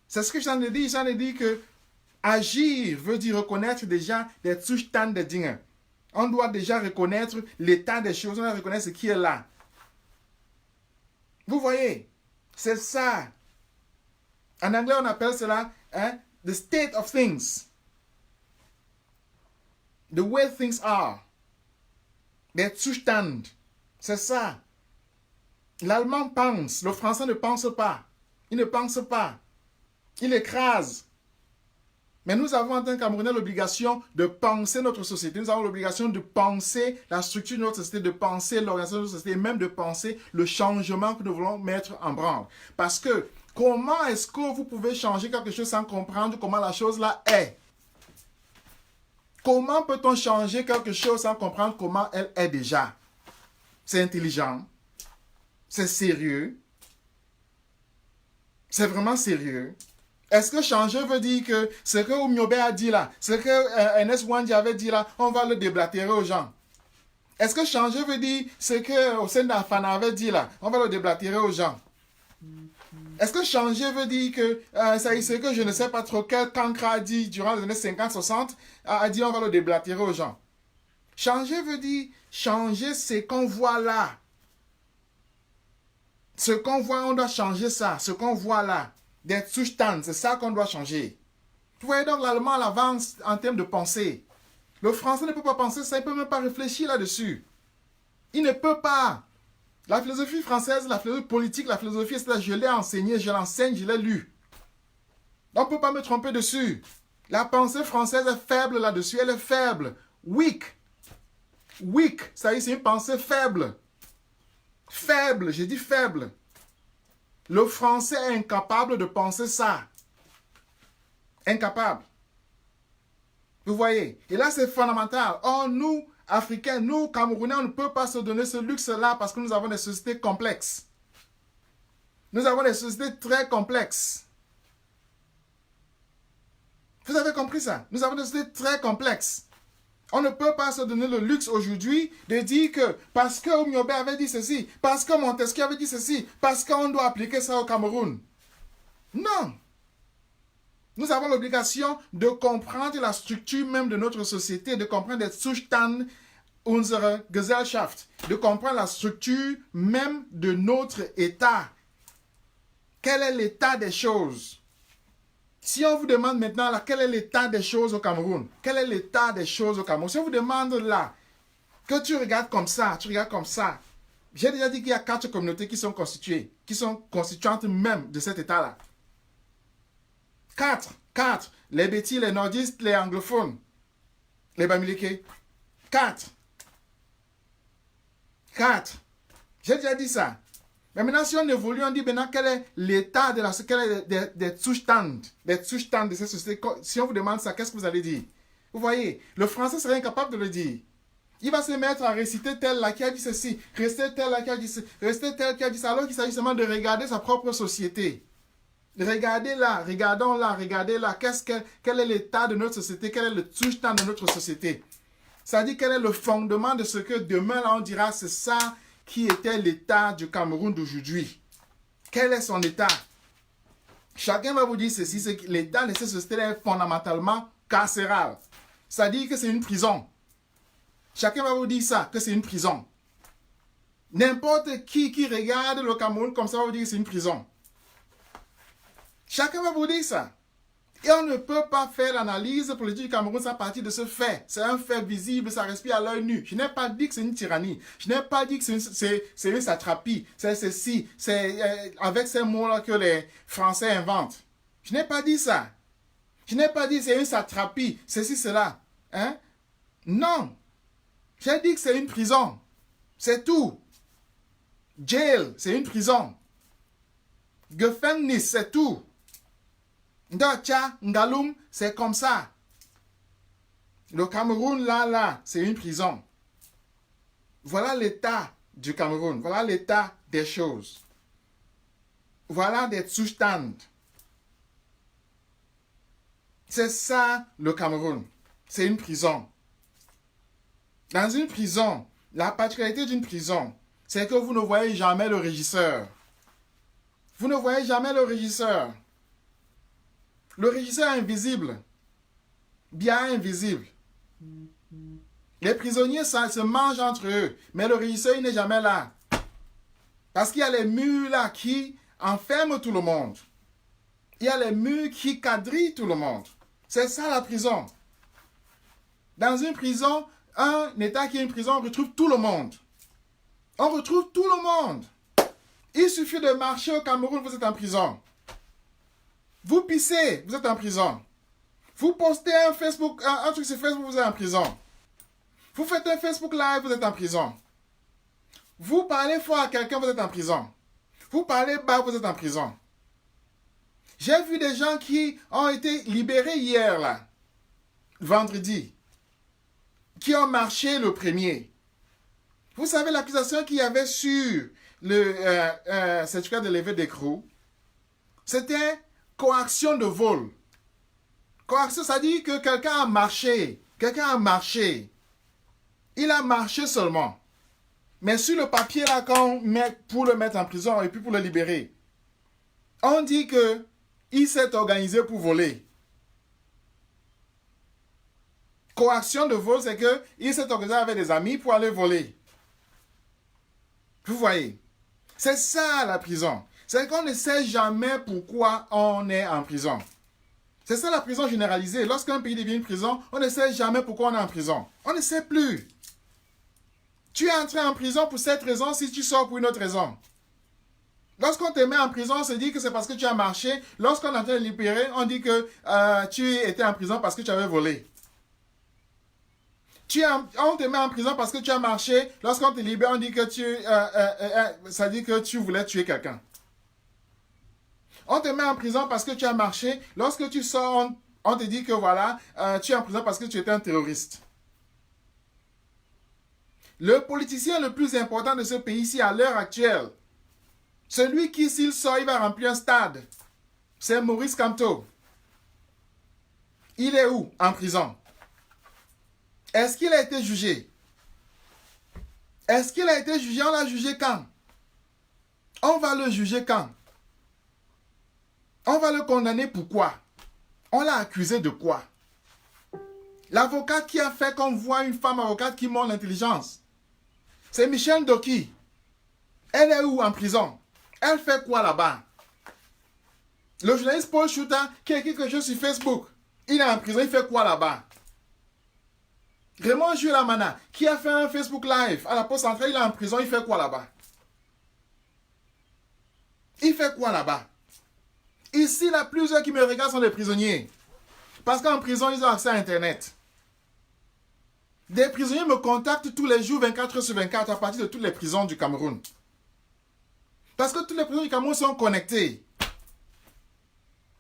C'est ce que j'en ai dit. J'en ai dit que agir veut dire reconnaître déjà des Zustand des Dinge. On doit déjà reconnaître l'état des choses. On doit reconnaître ce qui est là. Vous voyez, c'est ça. En anglais, on appelle cela the state of things. The way things are. Der Zustand. C'est ça. L'allemand pense. Le français ne pense pas. Il ne pense pas. Il écrase. Mais nous avons en tant que Camerounais l'obligation de penser notre société. Nous avons l'obligation de penser la structure de notre société, de penser l'organisation de notre société, et même de penser le changement que nous voulons mettre en branle. Parce que comment est-ce que vous pouvez changer quelque chose sans comprendre comment la chose là est? Comment peut-on changer quelque chose sans comprendre comment elle est déjà? C'est intelligent. C'est sérieux. C'est vraiment sérieux. Est-ce que changer veut dire que ce que Oumiobe a dit là, ce que Ernest Wandi avait dit là, on va le déblatérer aux gens? Est-ce que changer veut dire ce que Hossein Afana avait dit là, on va le déblatérer aux gens? Est-ce que changer veut dire que ce que je ne sais pas trop quel Kankra a dit durant les années 50-60, a dit on va le déblatérer aux gens? Changer veut dire changer ce qu'on voit là. Ce qu'on voit, on doit changer ça. Ce qu'on voit là. Des Zustand, c'est ça qu'on doit changer. Vous voyez donc l'allemand avance en termes de pensée. Le français ne peut pas penser ça, il ne peut même pas réfléchir là-dessus. Il ne peut pas. La philosophie française, la philosophie politique, la philosophie, je l'ai enseigné, je l'enseigne, je l'ai lu. On ne peut pas me tromper dessus. La pensée française est faible là-dessus, elle est faible. Weak. Weak, ça y est, c'est une pensée faible. Faible, j'ai dit faible. Le français est incapable de penser ça. Incapable. Vous voyez? Et là, c'est fondamental. Or, nous, Africains, nous, Camerounais, on ne peut pas se donner ce luxe-là parce que nous avons des sociétés complexes. Nous avons des sociétés très complexes. Vous avez compris ça? Nous avons des sociétés très complexes. On ne peut pas se donner le luxe aujourd'hui de dire que parce que Oumiobe avait dit ceci, parce que Montesquieu avait dit ceci, parce qu'on doit appliquer ça au Cameroun. Non. Nous avons l'obligation de comprendre la structure même de notre société, de comprendre les Zustand unserer Gesellschaft, de comprendre la structure même de notre État. Quel est l'état des choses? Si on vous demande maintenant là, quel est l'état des choses au Cameroun, quel est l'état des choses au Cameroun, si on vous demande là, que tu regardes comme ça, tu regardes comme ça, j'ai déjà dit qu'il y a 4 communautés qui sont constituées, qui sont constituantes même de cet état-là. 4. Les Bétis, les nordistes, les anglophones, les Bamileke. 4. J'ai déjà dit ça. Mais maintenant, si on évolue, on dit maintenant quel est l'état de la des Zustand de cette société. Si on vous demande ça, qu'est-ce que vous allez dire? Vous voyez, le français serait incapable de le dire. Il va se mettre à réciter tel là qui a dit ceci, réciter tel là qui a dit ceci, réciter tel qui a dit ça, alors qu'il s'agit seulement de regarder sa propre société. Regardez là, regardons là, regardez là, quel est l'état de notre société, quel est le Zustand de notre société. Ça dit quel est le fondement de ce que demain là on dira c'est ça qui était l'état du Cameroun d'aujourd'hui. Quel est son état? Chacun va vous dire ceci, c'est que l'état de cette société est fondamentalement carcéral. Ça dit que c'est une prison. Chacun va vous dire ça, que c'est une prison. N'importe qui regarde le Cameroun comme ça va vous dire que c'est une prison. Chacun va vous dire ça. Et on ne peut pas faire l'analyse politique du Cameroun à partir de ce fait. C'est un fait visible, ça respire à l'œil nu. Je n'ai pas dit que c'est une tyrannie. Je n'ai pas dit que c'est une satrapie. C'est ceci. C'est avec ces mots-là que les Français inventent. Je n'ai pas dit ça. Je n'ai pas dit que c'est une satrapie. Ceci, cela. Hein? Non. J'ai dit que c'est une prison. C'est tout. Jail, c'est une prison. Gefängnis, c'est tout. Ndocha, Ngaloum, c'est comme ça. Le Cameroun, là, c'est une prison. Voilà l'état du Cameroun. Voilà l'état des choses. Voilà des Zustand. C'est ça, le Cameroun. C'est une prison. Dans une prison, la particularité d'une prison, c'est que vous ne voyez jamais le régisseur. Vous ne voyez jamais le régisseur. Le régisseur est invisible. Bien invisible. Les prisonniers se mangent entre eux. Mais le régisseur, il n'est jamais là. Parce qu'il y a les murs là qui enferment tout le monde. Il y a les murs qui quadrillent tout le monde. C'est ça la prison. Dans une prison, un État qui est une prison, on retrouve tout le monde. On retrouve tout le monde. Il suffit de marcher au Cameroun, vous êtes en prison. Vous pissez, vous êtes en prison. Vous postez un truc sur Facebook, vous êtes en prison. Vous faites un Facebook Live, vous êtes en prison. Vous parlez fort à quelqu'un, vous êtes en prison. Vous parlez bas, vous êtes en prison. J'ai vu des gens qui ont été libérés hier, là, vendredi, qui ont marché le premier. Vous savez l'accusation qu'il y avait sur le certificat de levée d'écrou? C'était coaction de vol. Coaction, ça dit que quelqu'un a marché. Quelqu'un a marché. Il a marché seulement. Mais sur le papier là, qu'on met pour le mettre en prison et puis pour le libérer, on dit que il s'est organisé pour voler. Coaction de vol, c'est que il s'est organisé avec des amis pour aller voler. Vous voyez? C'est ça la prison. C'est qu'on ne sait jamais pourquoi on est en prison. C'est ça la prison généralisée. Lorsqu'un pays devient une prison, on ne sait jamais pourquoi on est en prison. On ne sait plus. Tu es entré en prison pour cette raison si tu sors pour une autre raison. Lorsqu'on te met en prison, on se dit que c'est parce que tu as marché. Lorsqu'on est en train de libérer, on dit que tu étais en prison parce que tu avais volé. On te met en prison parce que tu as marché. Lorsqu'on te libère, on dit que ça dit que tu voulais tuer quelqu'un. On te met en prison parce que tu as marché. Lorsque tu sors, on te dit que voilà, tu es en prison parce que tu étais un terroriste. Le politicien le plus important de ce pays-ci à l'heure actuelle, celui qui, s'il sort, il va remplir un stade, c'est Maurice Kamto. Il est où? En prison. Est-ce qu'il a été jugé? Est-ce qu'il a été jugé? On l'a jugé quand? On va le juger quand? On va le condamner pourquoi? On l'a accusé de quoi? L'avocat qui a fait qu'on voit une femme avocate qui montre l'intelligence, c'est Michelle Doki. Elle est où en prison? Elle fait quoi là-bas? Le journaliste Paul Chouta qui écrit quelque chose sur Facebook, il est en prison, il fait quoi là-bas? Raymond Julamana qui a fait un Facebook Live à la Poste Centrale, il est en prison, il fait quoi là-bas? Il fait quoi là-bas? Ici, il y a plusieurs qui me regardent sont des prisonniers. Parce qu'en prison, ils ont accès à Internet. Des prisonniers me contactent tous les jours, 24 heures sur 24, à partir de toutes les prisons du Cameroun. Parce que toutes les prisons du Cameroun sont connectées.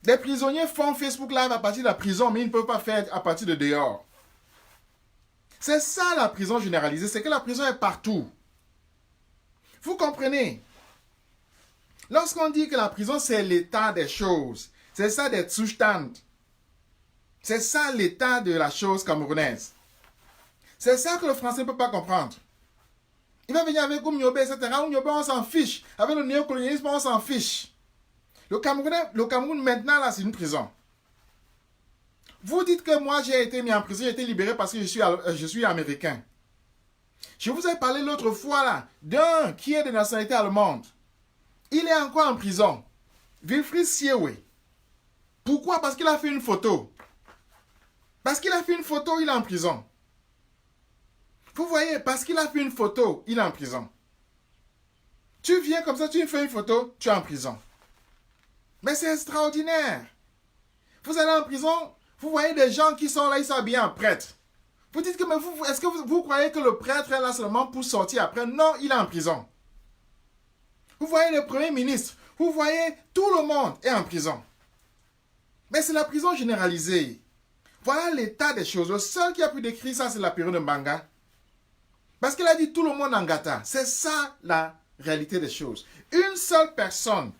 Des prisonniers font Facebook Live à partir de la prison, mais ils ne peuvent pas faire à partir de dehors. C'est ça la prison généralisée, c'est que la prison est partout. Vous comprenez? Lorsqu'on dit que la prison c'est l'état des choses, c'est ça des Zustand. C'est ça l'état de la chose camerounaise. C'est ça que le français ne peut pas comprendre. Il va venir avec Oumiobe, etc. Oumiobe, on s'en fiche. Avec le néocolonialisme, on s'en fiche. Le Cameroun maintenant, là, c'est une prison. Vous dites que moi, j'ai été mis en prison, j'ai été libéré parce que je suis américain. Je vous ai parlé l'autre fois, là, d'un qui est de nationalité allemande. Il est encore en prison. Wilfried Siewe. Pourquoi? Parce qu'il a fait une photo. Parce qu'il a fait une photo, il est en prison. Vous voyez, parce qu'il a fait une photo, il est en prison. Tu viens comme ça, tu fais une photo, tu es en prison. Mais c'est extraordinaire. Vous allez en prison, vous voyez des gens qui sont là, ils s'habillent en prêtre. Vous dites que, mais est-ce que vous croyez que le prêtre est là seulement pour sortir après? Non, il est en prison. Vous voyez le premier ministre, vous voyez tout le monde est en prison. Mais c'est la prison généralisée. Voilà l'état des choses. Le seul qui a pu décrire ça, c'est la période de Mbanga. Parce qu'il a dit tout le monde en gâta. C'est ça la réalité des choses. Une seule personne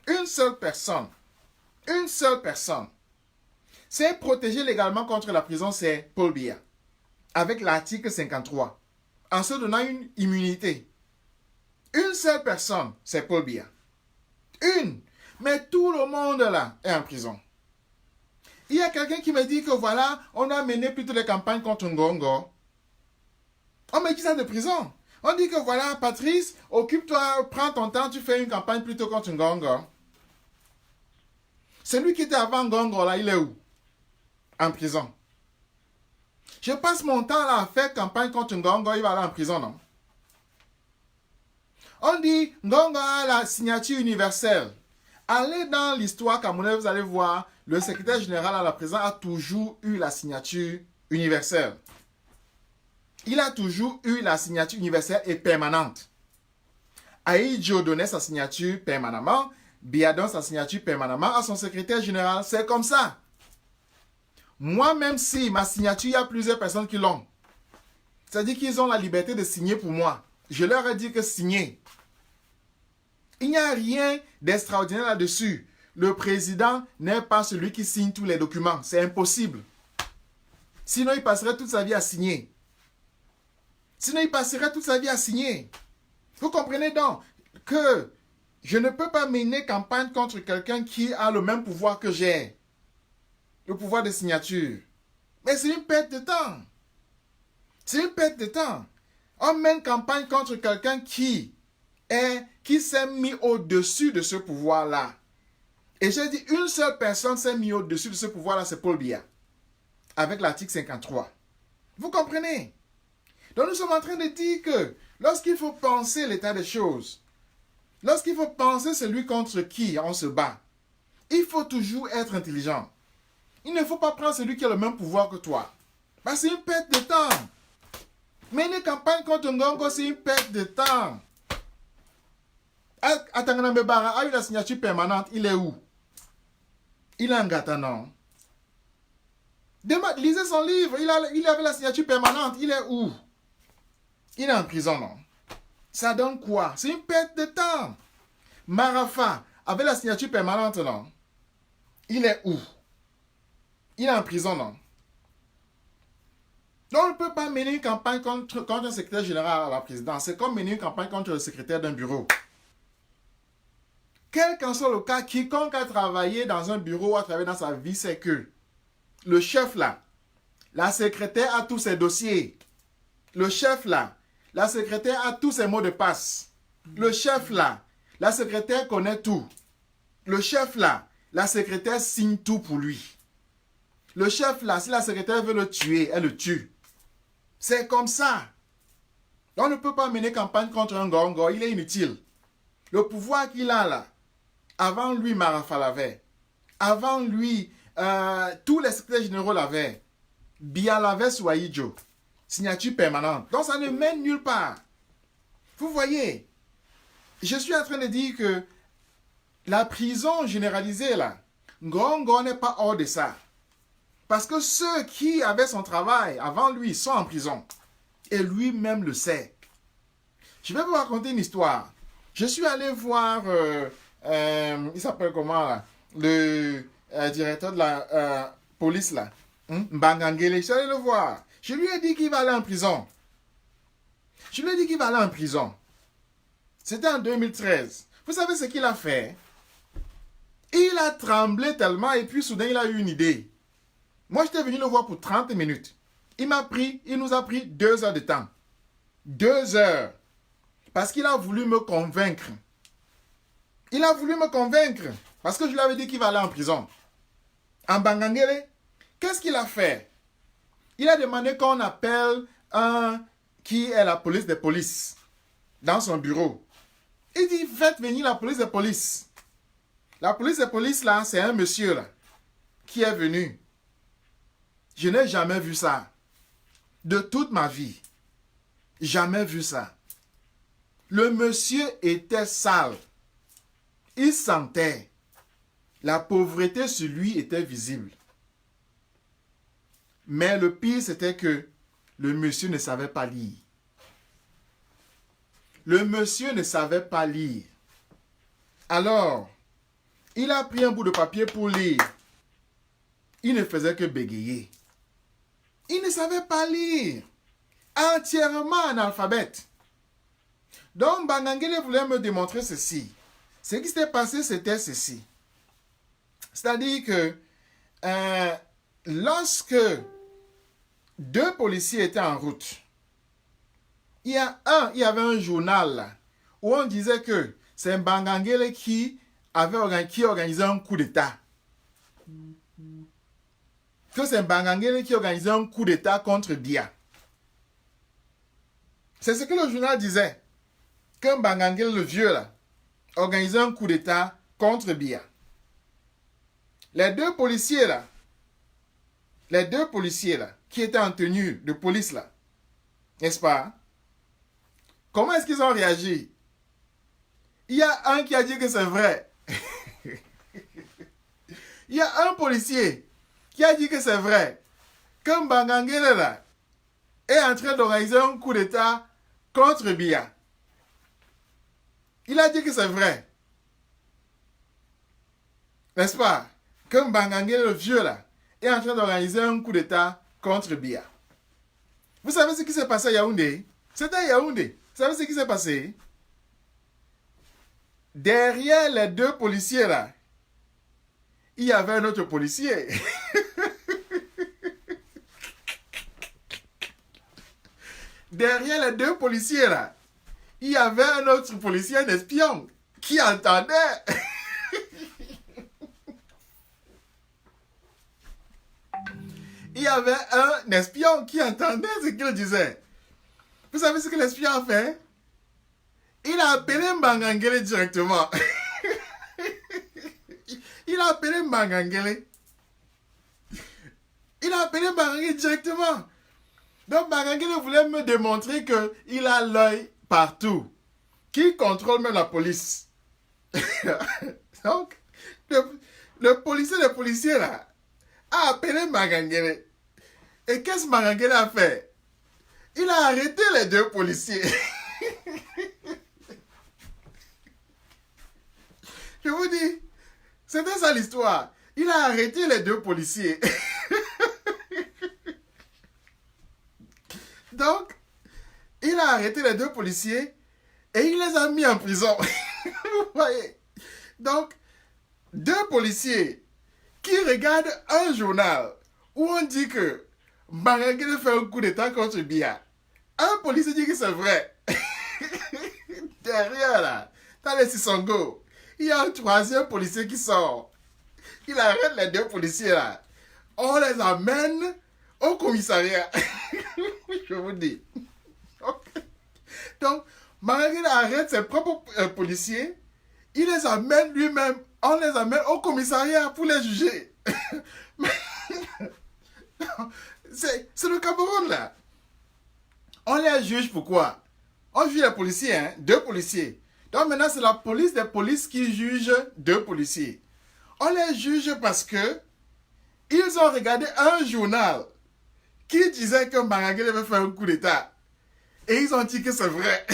c'est protégé légalement contre la prison, c'est Paul Biya. Avec l'article 53. En se donnant une immunité. Une seule personne, c'est Paul Biya. Une. Mais tout le monde là est en prison. Il y a quelqu'un qui me dit que voilà, on a mené plutôt des campagnes contre Ngongo. On me dit ça de prison. On dit que voilà, Patrice, occupe-toi, prends ton temps, tu fais une campagne plutôt contre Ngongo. Celui qui était avant Ngongo là, il est où? En prison. Je passe mon temps là à faire campagne contre Ngongo, il va aller en prison, non? On dit Ngongo a la signature universelle. Allez dans l'histoire camerounaise, vous allez voir, le secrétaire général à la prison a toujours eu la signature universelle. Il a toujours eu la signature universelle et permanente. Aïdjo donnait sa signature permanemment, Biya donne sa signature permanemment à son secrétaire général. C'est comme ça. Moi, même si ma signature, il y a plusieurs personnes qui l'ont. C'est-à-dire qu'ils ont la liberté de signer pour moi. Je leur ai dit que signer. Il n'y a rien d'extraordinaire là-dessus. Le président n'est pas celui qui signe tous les documents. C'est impossible. Sinon, il passerait toute sa vie à signer. Vous comprenez donc que je ne peux pas mener campagne contre quelqu'un qui a le même pouvoir que j'ai. Le pouvoir de signature. Mais c'est une perte de temps. On mène campagne contre quelqu'un qui s'est mis au-dessus de ce pouvoir-là. Et j'ai dit, une seule personne s'est mis au-dessus de ce pouvoir-là, c'est Paul Biya. Avec l'article 53. Vous comprenez? Donc nous sommes en train de dire que lorsqu'il faut penser l'état des choses, lorsqu'il faut penser celui contre qui on se bat, il faut toujours être intelligent. Il ne faut pas prendre celui qui a le même pouvoir que toi. Parce que c'est une perte de temps. Mener campagne contre Ngongo, c'est une perte de temps. Atangana Mbebara a eu la signature permanente. Il est où? Il est en Gata, non? Lisez son livre. Il avait la signature permanente. Il est où? Il est en prison, non? Ça donne quoi? C'est une perte de temps. Marafa avait la signature permanente, non? Il est où? Il est en prison, non? Donc on ne peut pas mener une campagne contre un secrétaire général à la présidence. C'est comme mener une campagne contre le secrétaire d'un bureau. Quel qu'en soit le cas, quiconque a travaillé dans un bureau ou a travaillé dans sa vie, c'est que le chef là, la secrétaire a tous ses dossiers. Le chef là, la secrétaire a tous ses mots de passe. Le chef là, la secrétaire connaît tout. Le chef là, la secrétaire signe tout pour lui. Le chef là, si la secrétaire veut le tuer, elle le tue. C'est comme ça. On ne peut pas mener campagne contre un gongo, il est inutile. Le pouvoir qu'il a là, avant lui, Marafa l'avait. Avant lui, tous les secrétaires généraux l'avaient. Bia l'avait sur Aïdjo. Signature permanente. Donc ça ne mène nulle part. Vous voyez, je suis en train de dire que la prison généralisée là, Ngongo n'est pas hors de ça. Parce que ceux qui avaient son travail avant lui sont en prison. Et lui-même le sait. Je vais vous raconter une histoire. Je suis allé voir, il s'appelle comment là, le directeur de la police là, Mbangangele. Je suis allé le voir. Je lui ai dit qu'il va aller en prison. C'était en 2013. Vous savez ce qu'il a fait? Il a tremblé tellement et puis soudain il a eu une idée. Moi j'étais venu le voir pour 30 minutes. Il nous a pris 2 heures de temps. 2 heures. Parce qu'il a voulu me convaincre. Parce que je lui avais dit qu'il va aller en prison. En Bangangele, qu'est-ce qu'il a fait? Il a demandé qu'on appelle un qui est la police des polices dans son bureau. Il dit, faites venir la police des polices. La police des polices là, c'est un monsieur là qui est venu. Je n'ai jamais vu ça. De toute ma vie. Jamais vu ça. Le monsieur était sale. Il sentait. La pauvreté sur lui était visible. Mais le pire, c'était que le monsieur ne savait pas lire. Le monsieur ne savait pas lire. Alors, il a pris un bout de papier pour lire. Il ne faisait que bégayer. Il ne savait pas lire. Entièrement analphabète. Donc, Bangangele voulait me démontrer ceci. Ce qui s'était passé, c'était ceci. C'est-à-dire que lorsque 2 policiers étaient en route, il y avait un journal là, où on disait que c'est Bangangele qui organisait un coup d'État. Que c'est Bangangele qui organisait un coup d'État contre Bia. C'est ce que le journal disait. Que Bangangele, le vieux là, organisait un coup d'État contre Bia. Les deux policiers là, qui étaient en tenue de police là, n'est-ce pas? Comment est-ce qu'ils ont réagi? Il y a un qui a dit que c'est vrai. Il y a un policier qui a dit que c'est vrai. Que Mbangangele là est en train d'organiser un coup d'État contre Bia. Il a dit que c'est vrai. N'est-ce pas? Que Mbangangele, le vieux là, est en train d'organiser un coup d'État contre Bia. Vous savez ce qui s'est passé à Yaoundé? C'était à Yaoundé. Vous savez ce qui s'est passé? Derrière les 2 policiers là, il y avait un autre policier. Derrière les 2 policiers là, il y avait un autre policier, un espion, qui entendait. Il y avait un espion qui entendait ce qu'il disait. Vous savez ce que l'espion a fait? Il a appelé Mbangangele directement. Il a appelé Mbangangele directement. Donc Mbangangele voulait me démontrer qu'il a l'œil partout. Qu'il contrôle même la police. Donc, le policier là, a appelé Mbangangele. Et qu'est-ce que Mbangangele a fait? Il a arrêté les 2 policiers. Je vous dis, c'était ça l'histoire. Il a arrêté les 2 policiers. Donc, il a arrêté les deux policiers et il les a mis en prison. Vous voyez? Donc, deux policiers qui regardent un journal où on dit que Mbangangele fait un coup d'état contre Biya. Un policier dit que c'est vrai. Derrière là, dans les Sissongo, il y a un troisième policier qui sort. Il arrête les deux policiers là. On les amène au commissariat. Je vous dis. Okay. Donc, Mbangangele arrête ses propres policiers. Il les amène lui-même. On les amène au commissariat pour les juger. C'est le Cameroun là. On les juge pourquoi? On juge les policiers, hein? Deux policiers. Donc maintenant c'est la police des polices qui juge deux policiers. On les juge parce que ils ont regardé un journal qui disait que Mbangangele avait fait un coup d'état. Et ils ont dit que c'est vrai.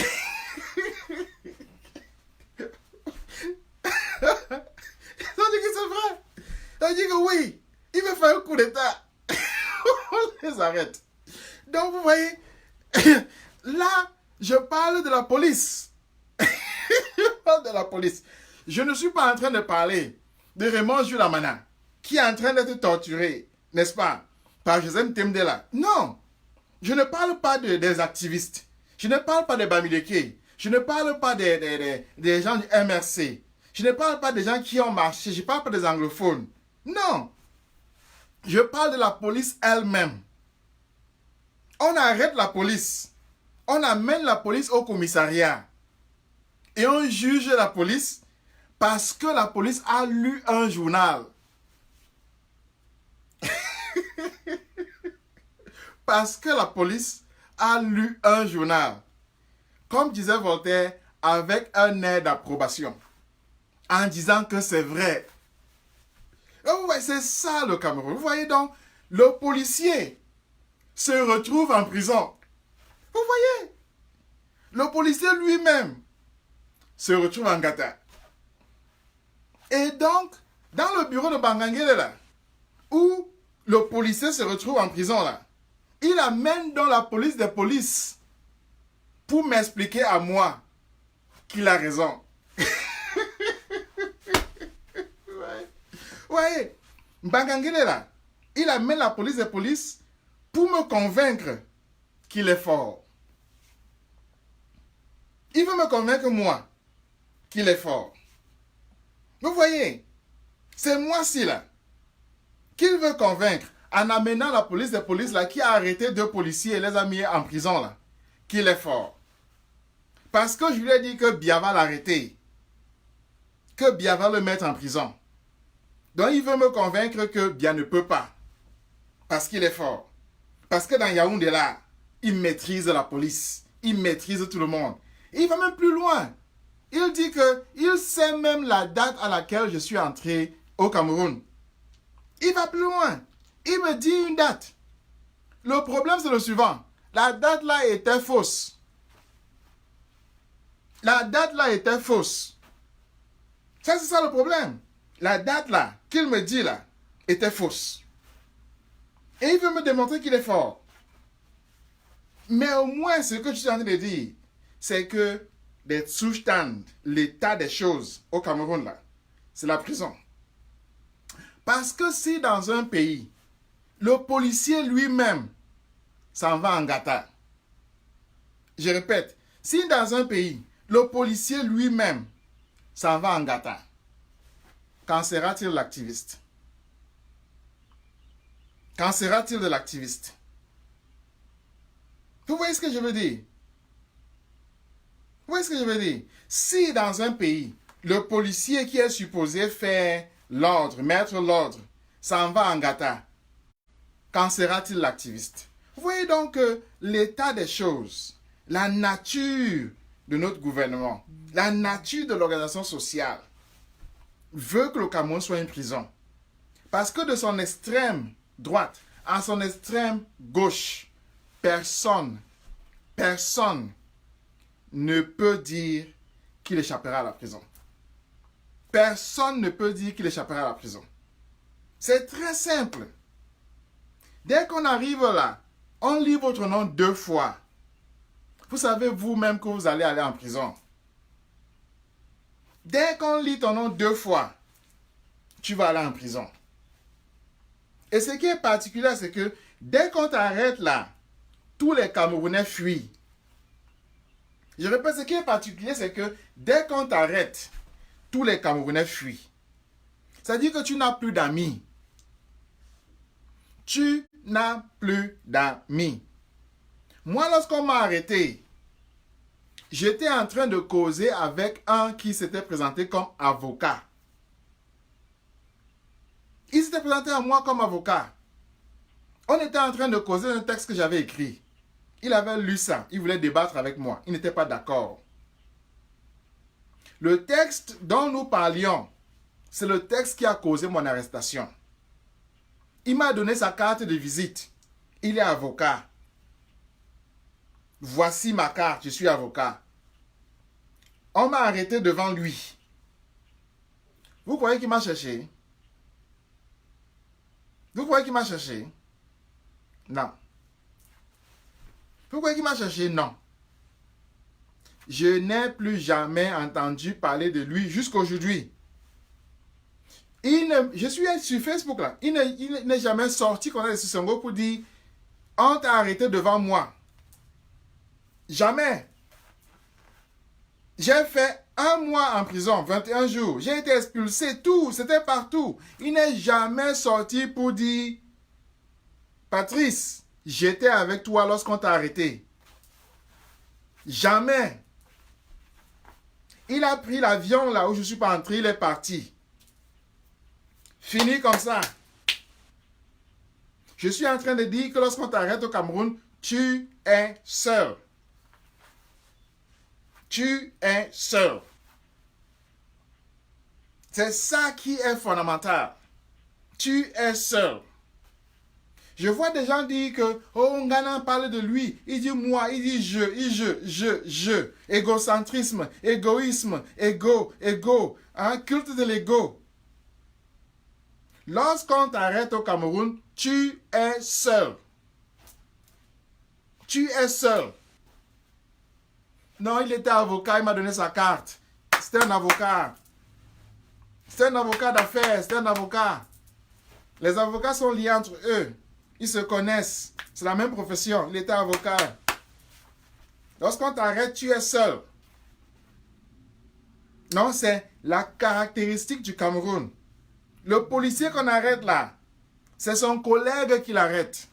Ils ont dit que c'est vrai. Ils ont dit que oui, il veut faire un coup d'état. On les arrête. Donc vous voyez, là, je parle de la police. Je parle de la police. Je ne suis pas en train de parler de Raymond Jules Amana, qui est en train d'être torturé, n'est-ce pas, par Joseph Temdela. Non, je ne parle pas des activistes. Je ne parle pas des Bamileke. Je ne parle pas des gens du MRC. Je ne parle pas des gens qui ont marché. Je ne parle pas des anglophones. Non. Je parle de la police elle-même. On arrête la police. On amène la police au commissariat. Et on juge la police parce que la police a lu un journal. Parce que la police a lu un journal. Comme disait Voltaire, avec un air d'approbation. En disant que c'est vrai. Ouais, c'est ça le Cameroun. Vous voyez donc, le policier se retrouve en prison. Vous voyez? Le policier lui-même se retrouve en gata. Et donc, dans le bureau de Mbangangele là, où le policier se retrouve en prison là, il amène dans la police des polices pour m'expliquer à moi qu'il a raison. Ouais, Mbangangele là, il amène la police des polices pour me convaincre qu'il est fort. Il veut me convaincre moi qu'il est fort. Vous voyez, c'est moi-ci là qu'il veut convaincre en amenant la police des polices là qui a arrêté deux policiers et les a mis en prison là, qu'il est fort. Parce que je lui ai dit que Biya va l'arrêter, que Biya va le mettre en prison. Donc il veut me convaincre que Biya ne peut pas, parce qu'il est fort. Parce que dans Yaoundé là, il maîtrise la police, il maîtrise tout le monde. Et il va même plus loin. Il dit qu'il sait même la date à laquelle je suis entré au Cameroun. Il va plus loin. Il me dit une date. Le problème c'est le suivant. La date là était fausse. La date là était fausse. Ça c'est ça le problème. La date là, qu'il me dit là, était fausse. Et il veut me démontrer qu'il est fort. Mais au moins, ce que je suis en train de dire, c'est que des Zustand, l'état des choses au Cameroun là, c'est la prison. Parce que si dans un pays, le policier lui-même s'en va en gata. Je répète, si dans un pays, le policier lui-même s'en va en gata, qu'en sera-t-il l'activiste? Qu'en sera-t-il de l'activiste? Vous voyez ce que je veux dire? Vous voyez ce que je veux dire? Si dans un pays, le policier qui est supposé faire l'ordre, mettre l'ordre, s'en va en gata, qu'en sera-t-il l'activiste? Vous voyez donc l'état des choses, la nature de notre gouvernement, la nature de l'organisation sociale veut que le Cameroun soit une prison. Parce que de son extrême droite à son extrême gauche, personne ne peut dire qu'il échappera à la prison. Personne ne peut dire qu'il échappera à la prison. C'est très simple. Dès qu'on arrive là, on lit votre nom 2 fois. Vous savez vous-même que vous allez aller en prison. Dès qu'on lit ton nom 2 fois, tu vas aller en prison. Et ce qui est particulier, c'est que dès qu'on t'arrête là, tous les Camerounais fuient. Je répète, ce qui est particulier, c'est que dès qu'on t'arrête, tous les Camerounais fuient. C'est-à-dire que tu n'as plus d'amis. Tu n'as plus d'amis. Moi, lorsqu'on m'a arrêté, j'étais en train de causer avec un qui s'était présenté comme avocat. Il s'était présenté à moi comme avocat. On était en train de causer un texte que j'avais écrit. Il avait lu ça. Il voulait débattre avec moi. Il n'était pas d'accord. Le texte dont nous parlions, c'est le texte qui a causé mon arrestation. Il m'a donné sa carte de visite. Il est avocat. Voici ma carte, je suis avocat. On m'a arrêté devant lui. Vous croyez qu'il m'a cherché? Vous croyez qu'il m'a cherché? Non. Vous croyez qu'il m'a cherché? Non. Je n'ai plus jamais entendu parler de lui jusqu'à aujourd'hui. Je suis sur Facebook là. Il n'est jamais sorti qu'on a des Sissongo pour dire on t'a arrêté devant moi. Jamais. J'ai fait 1 mois en prison, 21 jours. J'ai été expulsé, tout. C'était partout. Il n'est jamais sorti pour dire Patrice, j'étais avec toi lorsqu'on t'a arrêté. Jamais. Il a pris l'avion là où je suis pas entré, il est parti. Fini comme ça. Je suis en train de dire que lorsqu'on t'arrête au Cameroun, tu es seul. Tu es seul. C'est ça qui est fondamental. Tu es seul. Je vois des gens dire que, oh, Ngana parle de lui. Il dit moi, il dit je. Égocentrisme, égoïsme, ego. Hein, culte de l'ego. Lorsqu'on t'arrête au Cameroun, tu es seul. Tu es seul. Non, il était avocat, il m'a donné sa carte. C'était un avocat. C'était un avocat d'affaires, c'était un avocat. Les avocats sont liés entre eux. Ils se connaissent. C'est la même profession. Il était avocat. Lorsqu'on t'arrête, tu es seul. Non, c'est la caractéristique du Cameroun. Le policier qu'on arrête là, c'est son collègue qui l'arrête.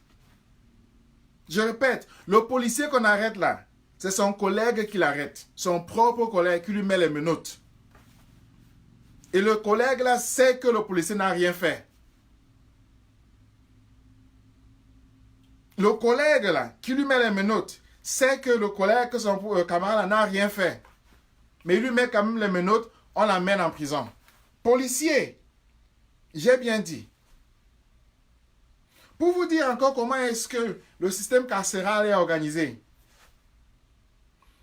Je répète, le policier qu'on arrête là, c'est son collègue qui l'arrête. Son propre collègue qui lui met les menottes. Et le collègue là sait que le policier n'a rien fait. Le collègue là, qui lui met les menottes, sait que le collègue, que son camarade n'a rien fait. Mais il lui met quand même les menottes, on l'amène en prison. Policier, j'ai bien dit. Pour vous dire encore comment est-ce que le système carcéral est organisé.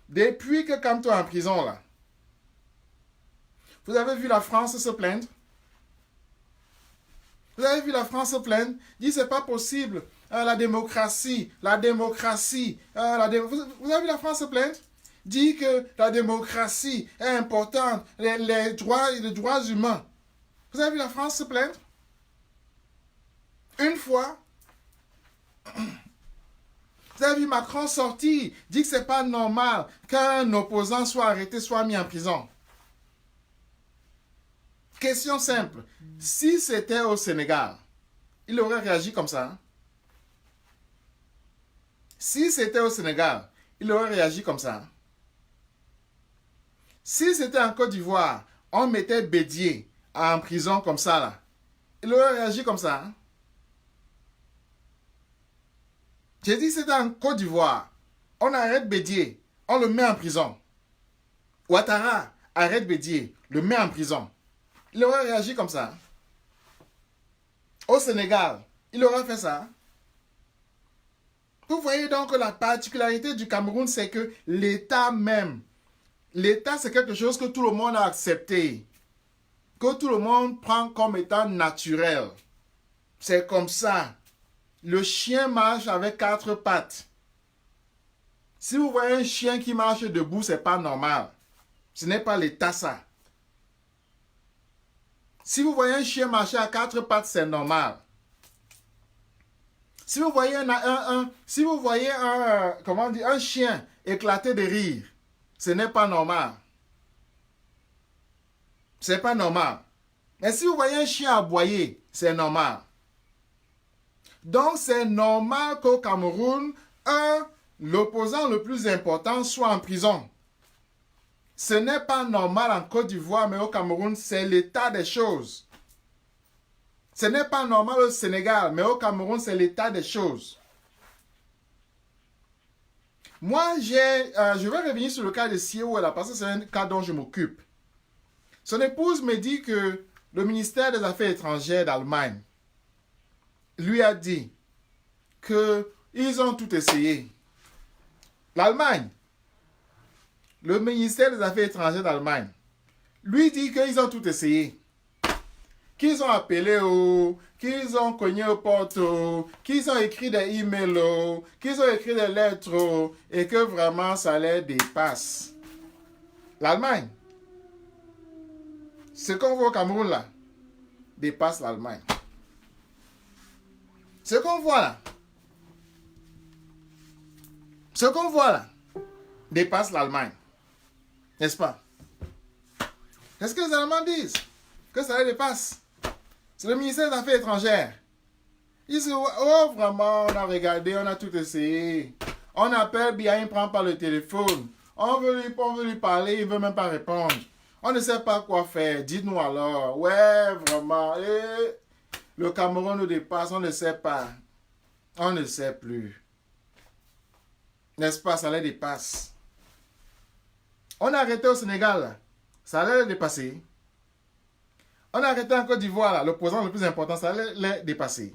Depuis que Kamto est en prison là, vous avez vu la France se plaindre? Vous avez vu la France se plaindre? Dit c'est pas possible. La démocratie. Vous avez vu la France se plaindre? Dit que la démocratie est importante. Les droits humains. Vous avez vu la France se plaindre? Une fois, vous avez vu Macron sortir, dit que c'est pas normal qu'un opposant soit arrêté, soit mis en prison. Question simple. Si c'était au Sénégal, il aurait réagi comme ça. Si c'était au Sénégal, il aurait réagi comme ça. Si c'était en Côte d'Ivoire, on mettait Bédier en prison comme ça là. Il aurait réagi comme ça. J'ai dit c'était en Côte d'Ivoire. On arrête Bédier, on le met en prison. Ouattara arrête Bédier, le met en prison. Il aurait réagi comme ça. Au Sénégal, il aurait fait ça. Vous voyez donc que la particularité du Cameroun, c'est que l'État même, l'État c'est quelque chose que tout le monde a accepté, que tout le monde prend comme étant naturel. C'est comme ça. le chien marche avec 4 pattes. Si vous voyez un chien qui marche debout, ce n'est pas normal. Ce n'est pas l'état ça. Si vous voyez un chien marcher à 4 pattes, c'est normal. Si vous voyez un chien éclater de rire, ce n'est pas normal. C'est pas normal. Mais si vous voyez un chien aboyer, c'est normal. Donc, c'est normal qu'au Cameroun, l'opposant le plus important soit en prison. Ce n'est pas normal en Côte d'Ivoire, mais au Cameroun, c'est l'état des choses. Ce n'est pas normal au Sénégal, mais au Cameroun, c'est l'état des choses. Moi, je vais revenir sur le cas de Siewela, parce que c'est un cas dont je m'occupe. Son épouse me dit que le ministère des Affaires étrangères d'Allemagne lui a dit qu'ils ont tout essayé. L'Allemagne, le ministère des Affaires étrangères d'Allemagne, lui dit qu'ils ont tout essayé. Qu'ils ont appelé, qu'ils ont cogné aux portes, qu'ils ont écrit des emails, qu'ils ont écrit des lettres, et que vraiment ça les dépasse. L'Allemagne, ce qu'on voit au Cameroun là, dépasse l'Allemagne. Ce qu'on voit là, dépasse l'Allemagne. N'est-ce pas? Qu'est-ce que les Allemands disent? Que ça les dépasse. C'est le ministère des Affaires étrangères. Ils disent, oh vraiment, on a regardé, on a tout essayé. On appelle bien, il ne prend pas le téléphone. On veut lui parler, il ne veut même pas répondre. On ne sait pas quoi faire. Dites-nous alors. Ouais, vraiment. Le Cameroun nous dépasse, on ne sait pas. On ne sait plus. N'est-ce pas, ça les dépasse. On a arrêté au Sénégal, ça allait les dépasser. On a arrêté en Côte d'Ivoire, l'opposant le plus important, ça allait les dépasser.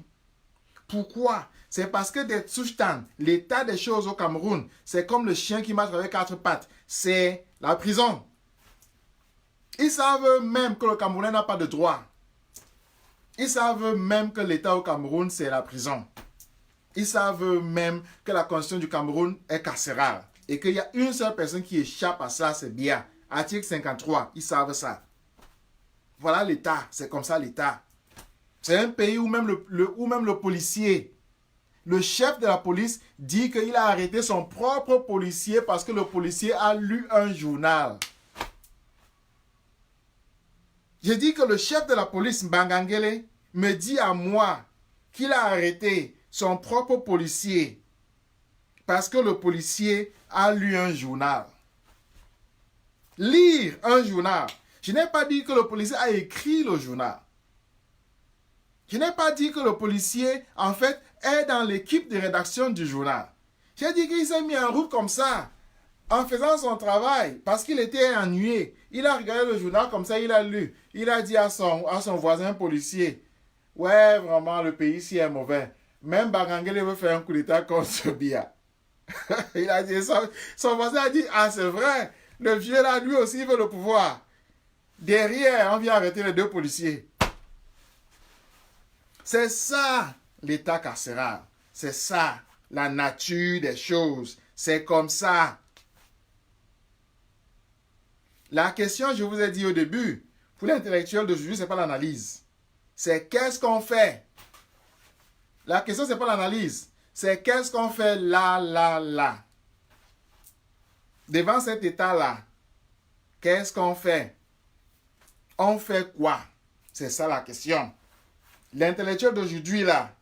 Pourquoi? C'est parce que des Tsushtan, l'état des choses au Cameroun, c'est comme le chien qui marche avec 4 pattes. C'est la prison. Ils savent même que le Camerounais n'a pas de droit. Ils savent même que l'état au Cameroun, c'est la prison. Ils savent même que la constitution du Cameroun est carcérale. Et qu'il y a une seule personne qui échappe à ça, c'est Biya. Article 53, ils savent ça. Voilà l'État, c'est comme ça l'État. C'est un pays où même le policier, le chef de la police dit qu'il a arrêté son propre policier parce que le policier a lu un journal. J'ai dit que le chef de la police, Mbangangele, me dit à moi qu'il a arrêté son propre policier parce que le policier a lu un journal. Lire un journal. Je n'ai pas dit que le policier a écrit le journal. Je n'ai pas dit que le policier, en fait, est dans l'équipe de rédaction du journal. J'ai dit qu'il s'est mis en route comme ça, en faisant son travail, parce qu'il était ennuyé. Il a regardé le journal comme ça, il a lu. Il a dit à son voisin policier, « Ouais, vraiment, le pays ici est mauvais. Même Mbangangele veut faire un coup d'état contre Biya. » Il a dit, son voisin a dit, « Ah, c'est vrai, le vieux là, lui aussi, il veut le pouvoir. » Derrière, on vient arrêter les 2 policiers. C'est ça, l'état carcéral. C'est ça, la nature des choses. C'est comme ça. La question, je vous ai dit au début, pour l'intellectuel d'aujourd'hui, ce n'est pas l'analyse. C'est qu'est-ce qu'on fait. La question, ce n'est pas l'analyse. C'est qu'est-ce qu'on fait là. Devant cet état-là, qu'est-ce qu'on fait? On fait quoi? C'est ça la question. L'intellectuel d'aujourd'hui, là,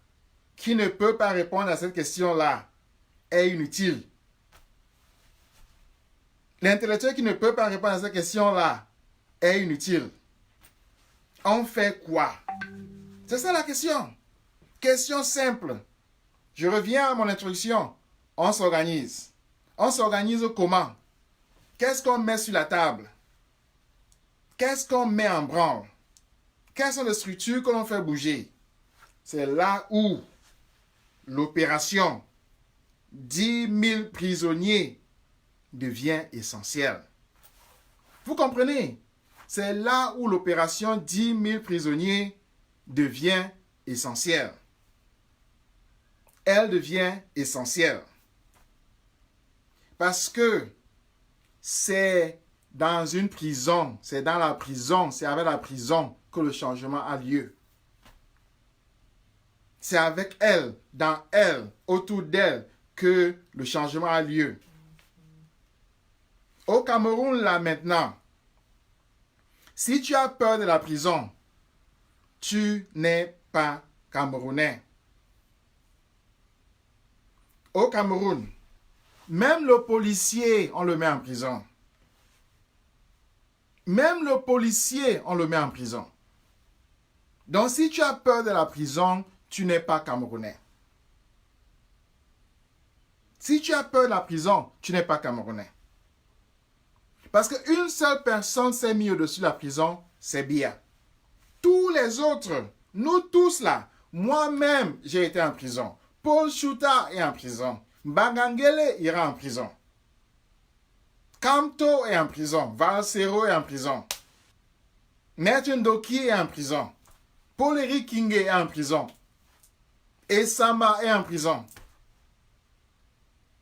qui ne peut pas répondre à cette question-là, est inutile. L'intellectuel qui ne peut pas répondre à cette question-là est inutile. On fait quoi? C'est ça la question. Question simple. Je reviens à mon introduction. On s'organise. On s'organise comment? Qu'est-ce qu'on met sur la table? Qu'est-ce qu'on met en branle? Quelles sont les structures que l'on fait bouger? C'est là où l'opération 10 000 prisonniers devient essentielle. Vous comprenez? C'est là où l'opération 10 000 prisonniers devient essentielle. elle devient essentielle. Parce que c'est dans une prison, c'est dans la prison, c'est avec la prison que le changement a lieu. C'est avec elle, dans elle, autour d'elle, que le changement a lieu. Au Cameroun, là maintenant, si tu as peur de la prison, tu n'es pas Camerounais. Au Cameroun, même le policier, on le met en prison. Même le policier, on le met en prison. Donc, si tu as peur de la prison, tu n'es pas Camerounais. Si tu as peur de la prison, tu n'es pas Camerounais. Parce qu'une seule personne s'est mise au-dessus de la prison, c'est Biya. Tous les autres, nous tous là, moi-même, j'ai été en prison. Paul Shuta est en prison. Mbangangele ira en prison. Kamto est en prison. Valsero est en prison. Maître Ndoki est en prison. Paul-Éric Kinge est en prison. Esama est en prison.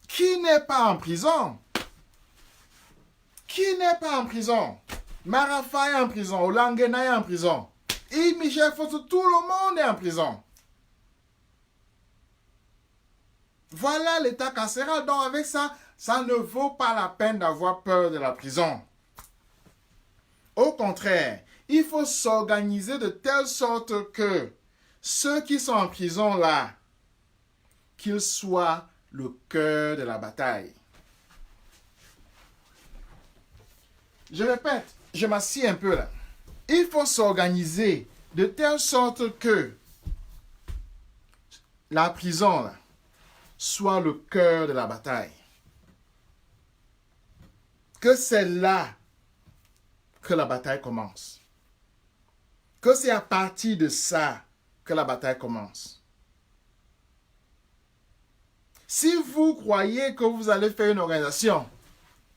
Qui n'est pas en prison? Qui n'est pas en prison? Marafa est en prison. Olangena est en prison. Et Michel Fosso, tout le monde est en prison. Voilà l'état carcéral. Donc avec ça, ça ne vaut pas la peine d'avoir peur de la prison. Au contraire, il faut s'organiser de telle sorte que ceux qui sont en prison là, qu'ils soient le cœur de la bataille. Je répète, je m'assieds un peu là. Il faut s'organiser de telle sorte que la prison là, soit le cœur de la bataille. Que c'est là que la bataille commence. Que c'est à partir de ça que la bataille commence. Si vous croyez que vous allez faire une organisation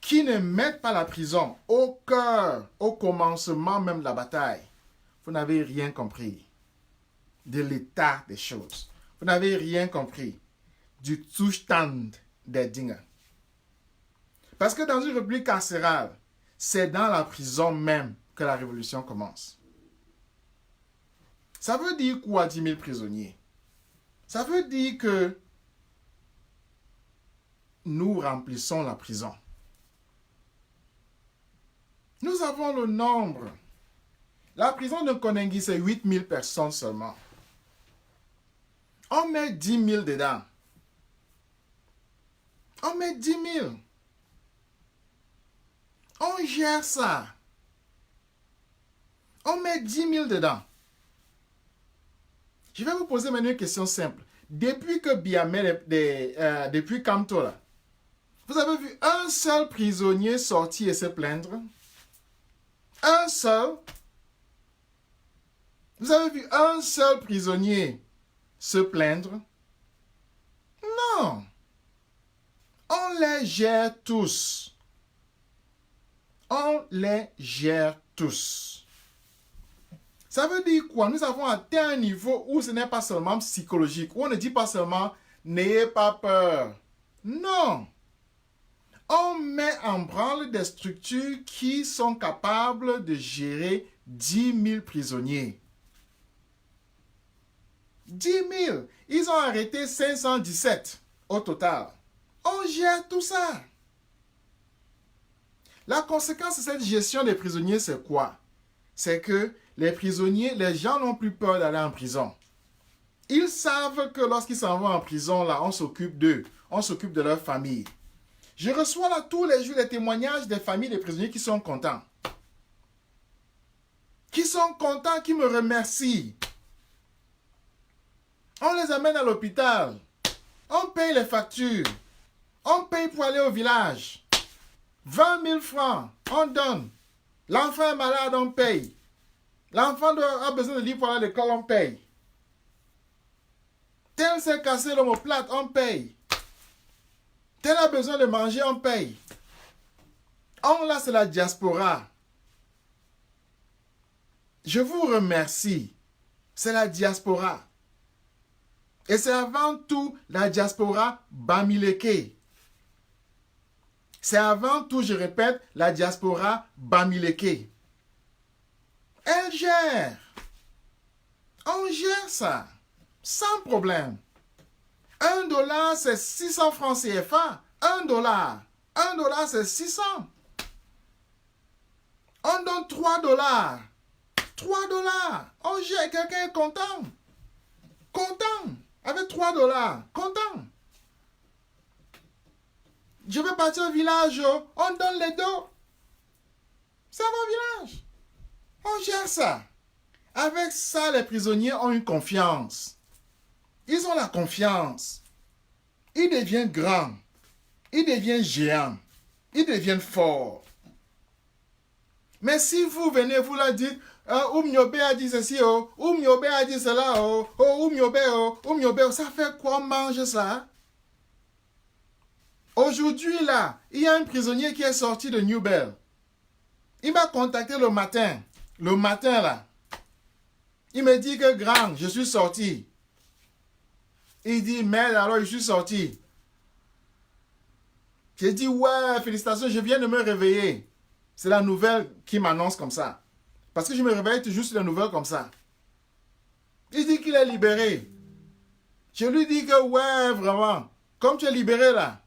qui ne met pas la prison au cœur, au commencement même de la bataille, vous n'avez rien compris de l'état des choses. Vous n'avez rien compris du Zustand des Dinge. Parce que dans une république carcérale, c'est dans la prison même que la révolution commence. Ça veut dire quoi 10 000 prisonniers? Ça veut dire que nous remplissons la prison. Nous avons le nombre. La prison de Konengi, c'est 8 000 personnes seulement. On met 10 000 dedans. On met 10 000. On gère ça. On met 10 000 dedans. Je vais vous poser maintenant une question simple. Depuis que Biamé, depuis Kamto, là, vous avez vu un seul prisonnier sortir et se plaindre? Un seul? Vous avez vu un seul prisonnier se plaindre? Non. On les gère tous. On les gère tous. Ça veut dire quoi? Nous avons atteint un niveau où ce n'est pas seulement psychologique, où on ne dit pas seulement « n'ayez pas peur ». Non. On met en branle des structures qui sont capables de gérer 10 000 prisonniers. 10 000. Ils ont arrêté 517 au total. On gère tout ça. La conséquence de cette gestion des prisonniers, c'est quoi? C'est que les prisonniers, les gens n'ont plus peur d'aller en prison. Ils savent que lorsqu'ils s'en vont en prison, là, on s'occupe d'eux. On s'occupe de leur famille. Je reçois là tous les jours les témoignages des familles des prisonniers qui sont contents. Qui sont contents, qui me remercient. On les amène à l'hôpital. On paye les factures. On paye pour aller au village. 20 000 francs, on donne. L'enfant est malade, on paye. L'enfant a besoin de livres pour aller à l'école, on paye. Tel s'est cassé l'omoplate, on paye. Tel a besoin de manger, on paye. On, là, c'est la diaspora. Je vous remercie. C'est la diaspora. Et c'est avant tout la diaspora Bamileke. C'est avant tout, je répète, la diaspora Bamileke. Elle gère. On gère ça. Sans problème. $1, c'est 600 francs CFA. $1. $1, c'est 600. On donne $3. $3. On gère. Quelqu'un est content. Content. Avec $3. Content. Je vais partir au village. On donne les dos. Ça va au village. On gère ça. Avec ça, les prisonniers ont une confiance. Ils ont la confiance. Ils deviennent grands. Ils deviennent géants. Ils deviennent forts. Mais si vous venez, vous leur dites, Oumyobe a dit ceci, Oumyobe a dit cela, Oumyobe, ça fait quoi on mange ça? Aujourd'hui, là, il y a un prisonnier qui est sorti de New Bell. Il m'a contacté le matin. Le matin, là. Il me dit que, grand, je suis sorti. Il dit, merde, alors je suis sorti. J'ai dit, ouais, félicitations, je viens de me réveiller. C'est la nouvelle qui m'annonce comme ça. Parce que je me réveille toujours sur la nouvelle comme ça. Il dit qu'il est libéré. Je lui dis que, ouais, vraiment, comme tu es libéré là,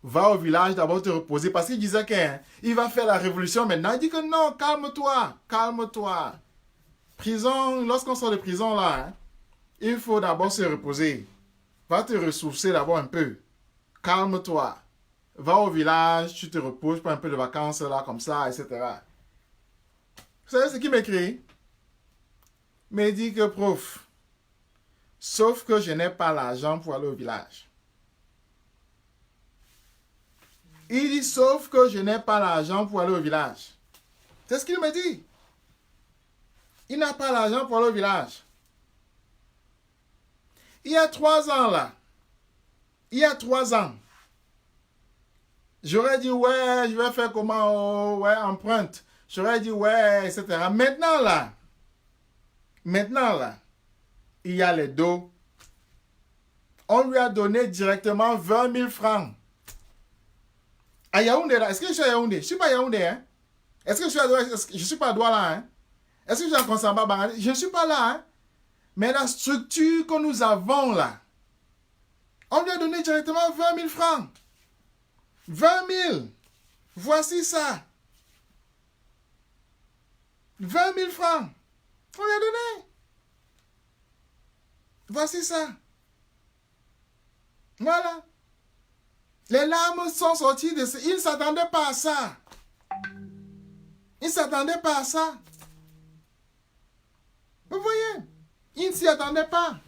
va au village d'abord te reposer. Parce qu'il disait qu'il va faire la révolution maintenant. Il dit que non, calme-toi, calme-toi. Prison, lorsqu'on sort de prison là, il faut d'abord se reposer. Va te ressourcer d'abord un peu. Calme-toi. Va au village, tu te reposes, prends un peu de vacances là, comme ça, etc. Vous savez ce qu'il m'écrit? Il me dit que, prof, sauf que je n'ai pas l'argent pour aller au village. Il dit, sauf que je n'ai pas l'argent pour aller au village. C'est ce qu'il me dit. Il n'a pas l'argent pour aller au village. Il y a 3 ans là. Il y a 3 ans. J'aurais dit, ouais, je vais faire comment, oh, ouais, empreinte. J'aurais dit, ouais, etc. Maintenant là, il y a les dos. On lui a donné directement 20 000 francs. À Yaoundé là, est-ce que je suis à Yaoundé? Je ne suis pas à Yaoundé, hein? Est-ce que je suis à Douala? Je ne suis pas à Douala, hein? Est-ce que je suis à Konsamba Bangladesh? Je ne suis pas là, hein? Mais la structure que nous avons là, on lui a donné directement 20 000 francs. 20 000. Voici ça. 20 000 francs. On lui a donné. Voici ça. Voilà. Les larmes sont sorties de ce... Ils ne s'attendaient pas à ça. Ils ne s'attendaient pas à ça. Vous voyez? Ils ne s'y attendaient pas.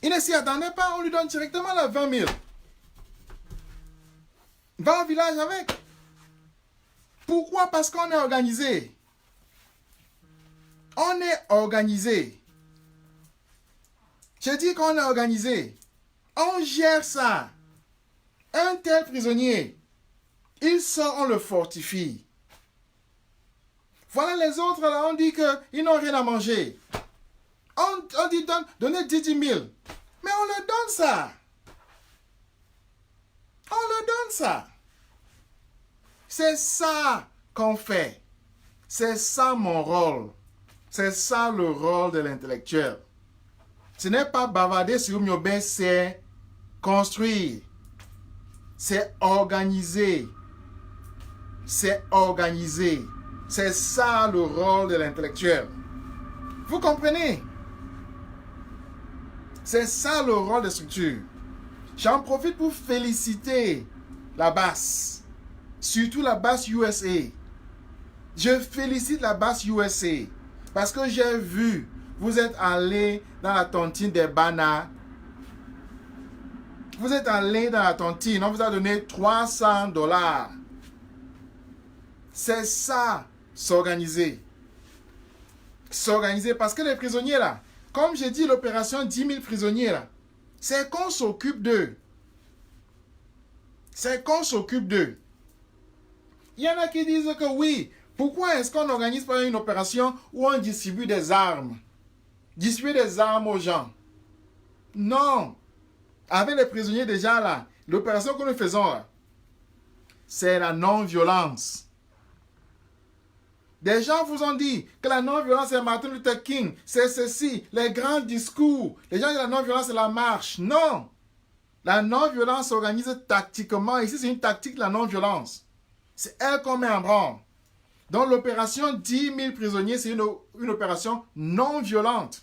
Il ne s'y attendait pas, on lui donne directement la 20 000. Va au village avec. Pourquoi? Parce qu'on est organisé. On est organisé. Je dis qu'on est organisé. On gère ça. Un tel prisonnier, il sort, on le fortifie. Voilà les autres là, on dit qu'ils n'ont rien à manger. On dit donnez 10 000. Mais on leur donne ça. On leur donne ça. C'est ça qu'on fait. C'est ça mon rôle. C'est ça le rôle de l'intellectuel. Ce n'est pas bavarder sur Oumyobe, c'est construire. C'est organiser. C'est organiser. C'est ça le rôle de l'intellectuel. Vous comprenez? C'est ça le rôle de structure. J'en profite pour féliciter la BAS. Surtout la BAS USA. Je félicite la BAS USA. Parce que j'ai vu, vous êtes allé dans la tontine des Bana. Vous êtes allé dans la tontine, on vous a donné $300. C'est ça, s'organiser. S'organiser parce que les prisonniers là, comme j'ai dit, l'opération 10 000 prisonniers là, c'est qu'on s'occupe d'eux. C'est qu'on s'occupe d'eux. Il y en a qui disent que oui, pourquoi est-ce qu'on n'organise pas une opération où on distribue des armes? distribuer des armes aux gens. Non. Avec les prisonniers déjà là, l'opération que nous faisons là, c'est la non-violence. Des gens vous ont dit que la non-violence c'est Martin Luther King, c'est ceci, les grands discours. Les gens disent que la non-violence c'est la marche. Non. La non-violence s'organise tactiquement. Ici c'est une tactique de la non-violence. C'est elle qu'on met en branle. Donc l'opération 10 000 prisonniers, c'est une opération non violente.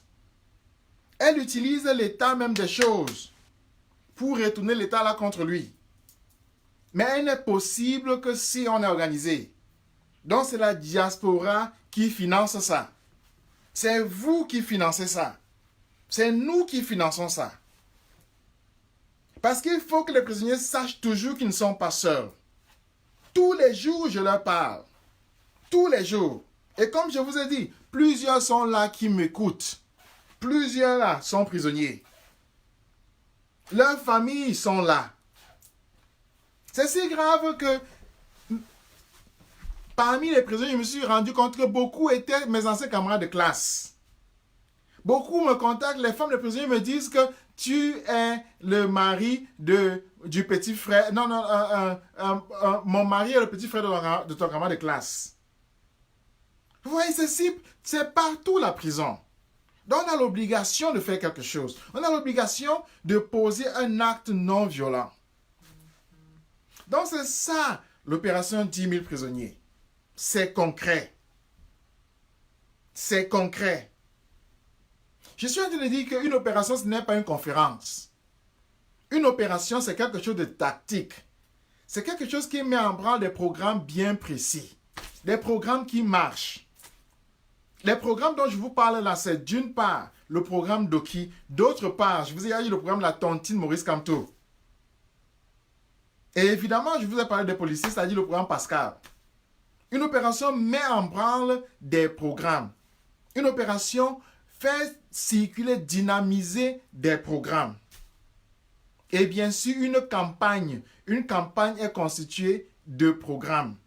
Elle utilise l'état même des choses pour retourner l'état là contre lui. Mais elle n'est possible que si on est organisé. Donc c'est la diaspora qui finance ça. C'est vous qui financez ça. C'est nous qui finançons ça. Parce qu'il faut que les prisonniers sachent toujours qu'ils ne sont pas seuls. Tous les jours, je leur parle. Tous les jours. Et comme je vous ai dit, plusieurs sont là qui m'écoutent. Plusieurs là sont prisonniers. Leurs familles sont là. C'est si grave que parmi les prisonniers, je me suis rendu compte que beaucoup étaient mes anciens camarades de classe. Beaucoup me contactent, les femmes de prisonniers me disent que tu es le mari du petit frère. Non, mon mari est le petit frère de ton camarade de classe. Vous voyez, c'est partout la prison. Donc on a l'obligation de faire quelque chose. On a l'obligation de poser un acte non violent. Donc c'est ça l'opération 10 000 prisonniers. C'est concret. C'est concret. Je suis en train de dire qu'une opération, ce n'est pas une conférence. Une opération, c'est quelque chose de tactique. C'est quelque chose qui met en branle des programmes bien précis. Des programmes qui marchent. Les programmes dont je vous parle là, c'est d'une part le programme Doki, d'autre part, je vous ai dit le programme La Tontine Maurice Kamto. Et évidemment, je vous ai parlé des policiers, c'est-à-dire le programme Pascal. Une opération met en branle des programmes. Une opération fait circuler, dynamiser des programmes. Et bien sûr, une campagne est constituée de programmes.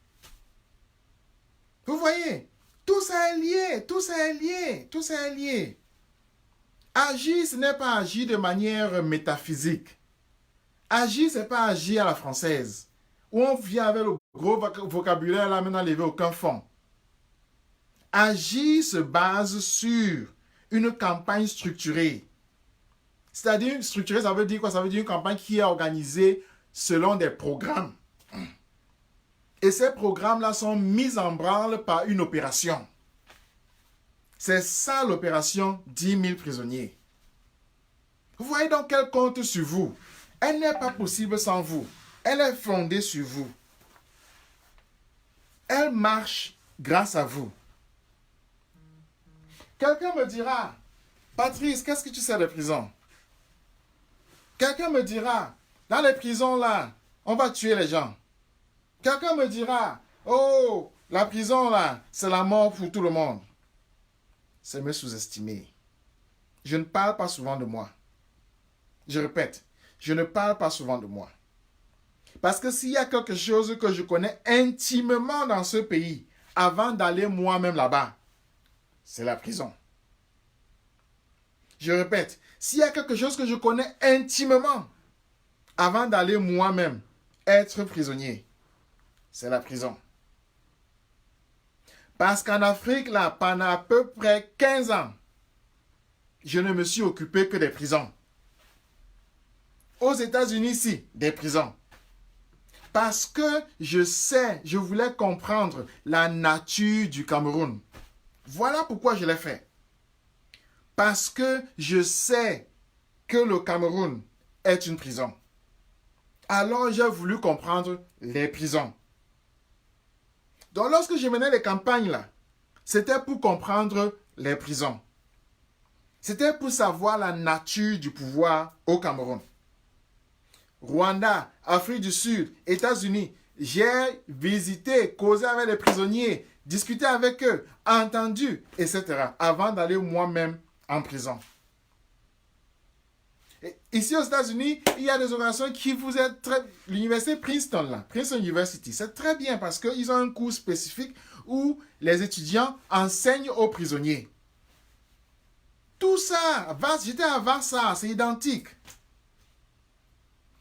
Vous voyez, tout ça est lié, tout ça est lié, tout ça est lié. Agir, ce n'est pas agir de manière métaphysique. Agir, ce n'est pas agir à la française, où on vient avec le gros vocabulaire là, maintenant levé aucun fond. Agir se base sur une campagne structurée. C'est-à-dire, structurée, ça veut dire quoi? Ça veut dire une campagne qui est organisée selon des programmes. Et ces programmes-là sont mis en branle par une opération. C'est ça l'opération 10 000 prisonniers. Vous voyez donc qu'elle compte sur vous. Elle n'est pas possible sans vous. Elle est fondée sur vous. Elle marche grâce à vous. Quelqu'un me dira, Patrice, qu'est-ce que tu sais des prisons? Quelqu'un me dira, dans les prisons là, on va tuer les gens. Quelqu'un me dira, oh, la prison là, c'est la mort pour tout le monde. C'est me sous-estimer. Je ne parle pas souvent de moi. Je répète, je ne parle pas souvent de moi. Parce que s'il y a quelque chose que je connais intimement dans ce pays, avant d'aller moi-même là-bas, c'est la prison. Je répète, s'il y a quelque chose que je connais intimement, avant d'aller moi-même être prisonnier, c'est la prison. Parce qu'en Afrique, là, pendant à peu près 15 ans, je ne me suis occupé que des prisons. Aux États-Unis, ici, des prisons. Parce que je voulais comprendre la nature du Cameroun. Voilà pourquoi je l'ai fait. Parce que je sais que le Cameroun est une prison. Alors j'ai voulu comprendre les prisons. Donc lorsque je menais les campagnes là, c'était pour comprendre les prisons. C'était pour savoir la nature du pouvoir au Cameroun. Rwanda, Afrique du Sud, États-Unis, j'ai visité, causé avec les prisonniers, discuté avec eux, entendu, etc. avant d'aller moi-même en prison. Et ici aux États-Unis, il y a des organisations qui vous aident très... L'université Princeton, là, Princeton University, c'est très bien parce qu'ils ont un cours spécifique où les étudiants enseignent aux prisonniers. Tout ça, j'étais avant ça, c'est identique.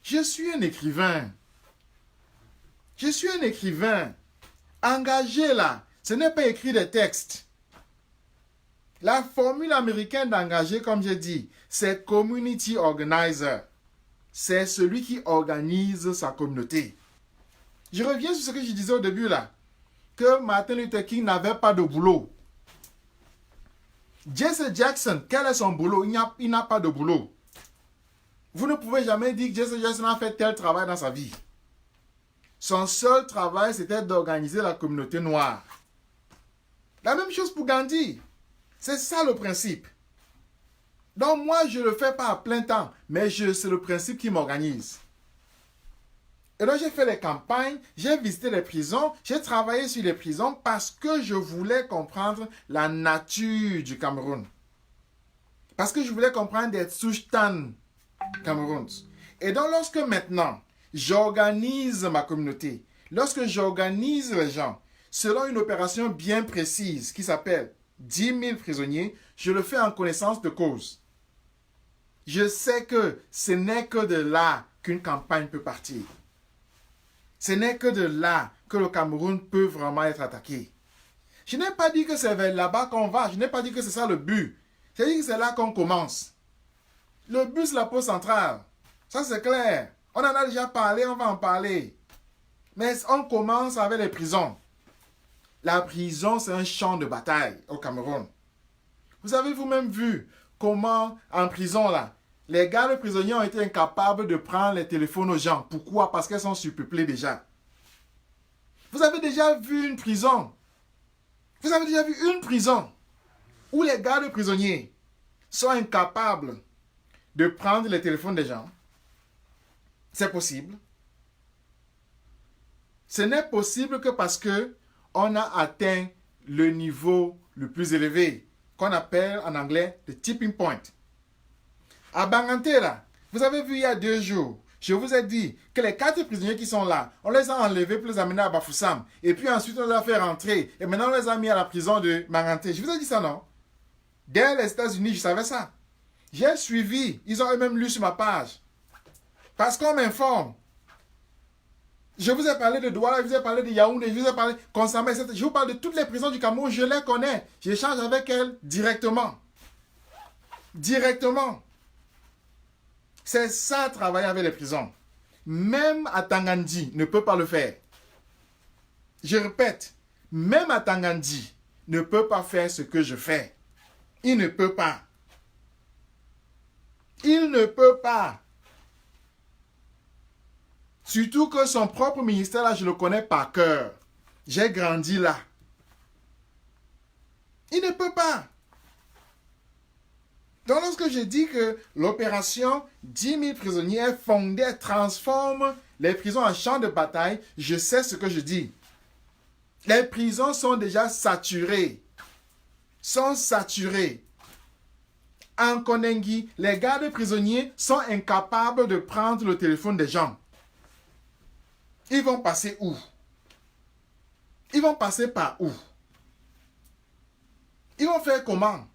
Je suis un écrivain. Je suis un écrivain. Engagé là, ce n'est pas écrire des textes. La formule américaine d'engagé, comme j'ai dit, c'est community organizer. C'est celui qui organise sa communauté. Je reviens sur ce que je disais au début là, que Martin Luther King n'avait pas de boulot. Jesse Jackson, quel est son boulot? Il n'a pas de boulot. Vous ne pouvez jamais dire que Jesse Jackson a fait tel travail dans sa vie. Son seul travail, c'était d'organiser la communauté noire. La même chose pour Gandhi. C'est ça le principe. Donc moi, je ne le fais pas à plein temps, mais c'est le principe qui m'organise. Et donc j'ai fait les campagnes, j'ai visité les prisons, j'ai travaillé sur les prisons parce que je voulais comprendre la nature du Cameroun. Parce que je voulais comprendre des Tsushtan Cameroun. Et donc lorsque maintenant, j'organise ma communauté, lorsque j'organise les gens, selon une opération bien précise qui s'appelle 10 000 prisonniers, je le fais en connaissance de cause. Je sais que ce n'est que de là qu'une campagne peut partir. Ce n'est que de là que le Cameroun peut vraiment être attaqué. Je n'ai pas dit que c'est vers là-bas qu'on va. Je n'ai pas dit que c'est ça le but. J'ai dit que c'est là qu'on commence. Le but, c'est la pause centrale. Ça, c'est clair. On en a déjà parlé, on va en parler. Mais on commence avec les prisons. La prison, c'est un champ de bataille au Cameroun. Vous avez vous-même vu comment, en prison, là, les gardes prisonniers ont été incapables de prendre les téléphones aux gens. Pourquoi? Parce qu'elles sont surpeuplées déjà. Vous avez déjà vu une prison? Vous avez déjà vu une prison où les gardes prisonniers sont incapables de prendre les téléphones des gens? C'est possible. Ce n'est possible que parce que on a atteint le niveau le plus élevé, qu'on appelle en anglais le tipping point. À Bangantela, vous avez vu il y a 2 jours, je vous ai dit que les 4 prisonniers qui sont là, on les a enlevés pour les amener à Bafoussam. Et puis ensuite, on les a fait rentrer. Et maintenant, on les a mis à la prison de Bangantela. Je vous ai dit ça, non? Dès les États-Unis, je savais ça. J'ai suivi. Ils ont eux-mêmes lu sur ma page. Parce qu'on m'informe. Je vous ai parlé de Douala, je vous ai parlé de Yaoundé, je vous ai parlé de Konsamba, etc. Je vous parle de toutes les prisons du Cameroun, je les connais. J'échange avec elles directement. Directement. C'est ça, travailler avec les prisons. Même à Tangandi, ne peut pas le faire. Je répète, même à Tangandi, ne peut pas faire ce que je fais. Il ne peut pas. Il ne peut pas. Surtout que son propre ministère, là, je le connais par cœur. J'ai grandi là. Il ne peut pas. Donc, lorsque je dis que l'opération 10 000 prisonniers fondée transforme les prisons en champ de bataille, je sais ce que je dis. Les prisons sont déjà saturées. Sont saturées. En Konengi, les gardes prisonniers sont incapables de prendre le téléphone des gens. Ils vont passer où? Ils vont passer par où? Ils vont faire comment?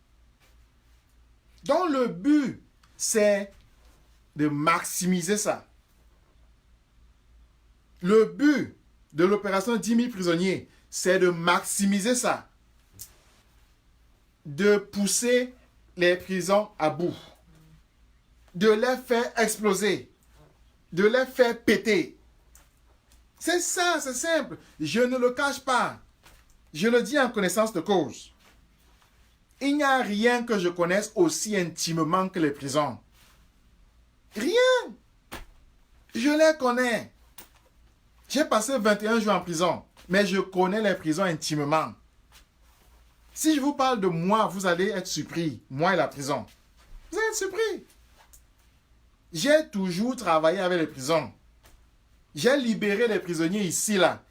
Donc le but, c'est de maximiser ça. Le but de l'opération 10 000 prisonniers, c'est de maximiser ça. De pousser les prisons à bout. De les faire exploser. De les faire péter. C'est ça, c'est simple. Je ne le cache pas. Je le dis en connaissance de cause. Il n'y a rien que je connaisse aussi intimement que les prisons. Rien. Je les connais. J'ai passé 21 jours en prison, mais je connais les prisons intimement. Si je vous parle de moi, vous allez être surpris. Moi et la prison. Vous allez être surpris. J'ai toujours travaillé avec les prisons. J'ai libéré les prisonniers ici, là.